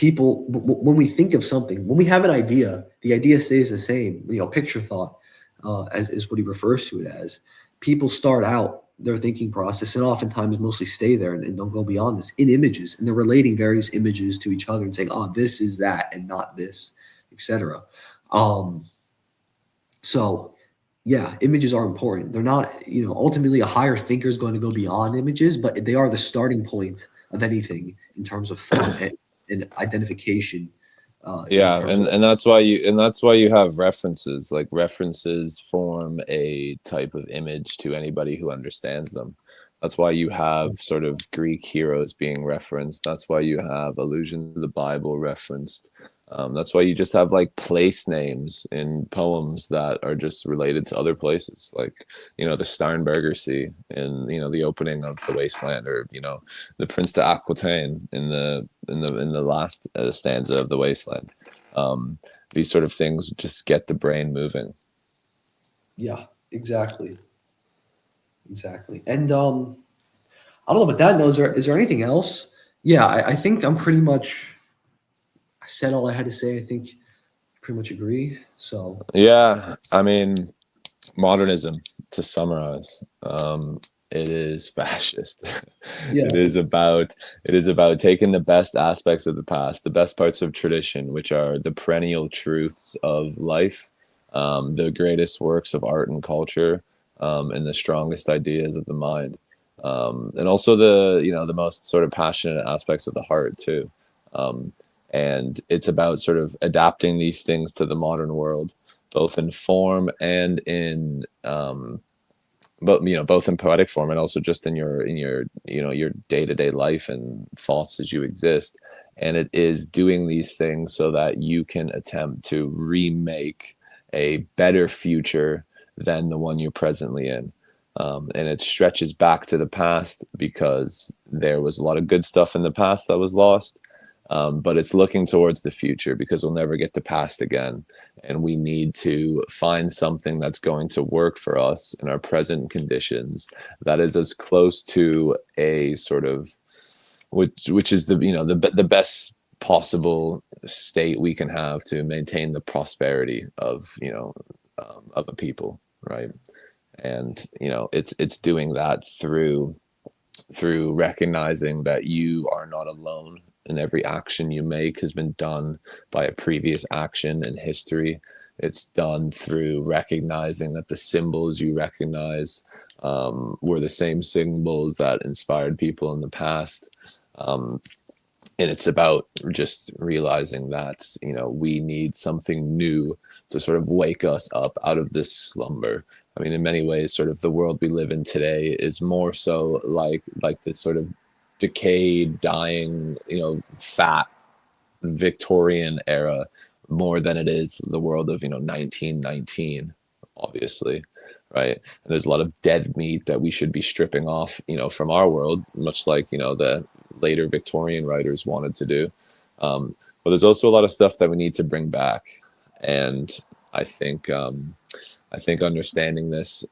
when we think of something, when we have an idea, the idea stays the same. Picture thought. as is what he refers to it as. People start out their thinking process and oftentimes mostly stay there and don't go beyond this in images, and they're relating various images to each other and saying, "Oh, this is that and not this," etc. Um, so yeah, images are important. They're not, ultimately a higher thinker is going to go beyond images, but they are the starting point of anything in terms of thought and identification. In Yeah, terms of and that's why you have references. Like references form a type of image to anybody who understands them. That's why you have sort of Greek heroes being referenced. That's why you have allusions to the Bible referenced. That's why you just have like place names in poems that are just related to other places, like the Starnberger Sea in the opening of the Wasteland, or the Prince de Aquitaine in the last stanza of the Wasteland. Um, these sort of things just get the brain moving. Yeah, exactly, exactly. And I don't know, but that note, is there anything else? Yeah, I think I'm pretty much. I said all I had to say. I think pretty much agree. So Yeah, I mean, modernism, to summarize, it is fascist. yeah, It is about taking the best aspects of the past, the best parts of tradition, which are the perennial truths of life, the greatest works of art and culture, and the strongest ideas of the mind, and also the most sort of passionate aspects of the heart too. um, and it's about sort of adapting these things to the modern world, both in form and in but both in poetic form and also just in your day-to-day life and thoughts as you exist. And it is doing these things so that you can attempt to remake a better future than the one you're presently in. And it stretches back to the past because there was a lot of good stuff in the past that was lost, but it's looking towards the future because we'll never get the past again. And we need to find something that's going to work for us in our present conditions that is as close to a sort of, which is the best possible state we can have to maintain the prosperity of a people, right? And it's doing that through recognizing that you are not alone, and every action you make has been done by a previous action in history. It's done through recognizing that the symbols you recognize were the same symbols that inspired people in the past. Um, and it's about just realizing that we need something new to sort of wake us up out of this slumber. I mean, in many ways, sort of the world we live in today is more so like this sort of decayed, dying, fat Victorian era, more than it is the world of 1919, obviously, right? And there's a lot of dead meat that we should be stripping off, from our world, much like the later Victorian writers wanted to do. But there's also a lot of stuff that we need to bring back, and I think understanding this,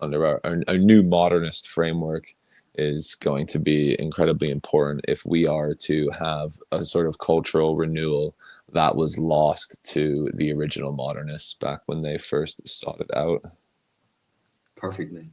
under our new modernist framework, is going to be incredibly important if we are to have a sort of cultural renewal that was lost to the original modernists back when they first sought it out. perfect, man.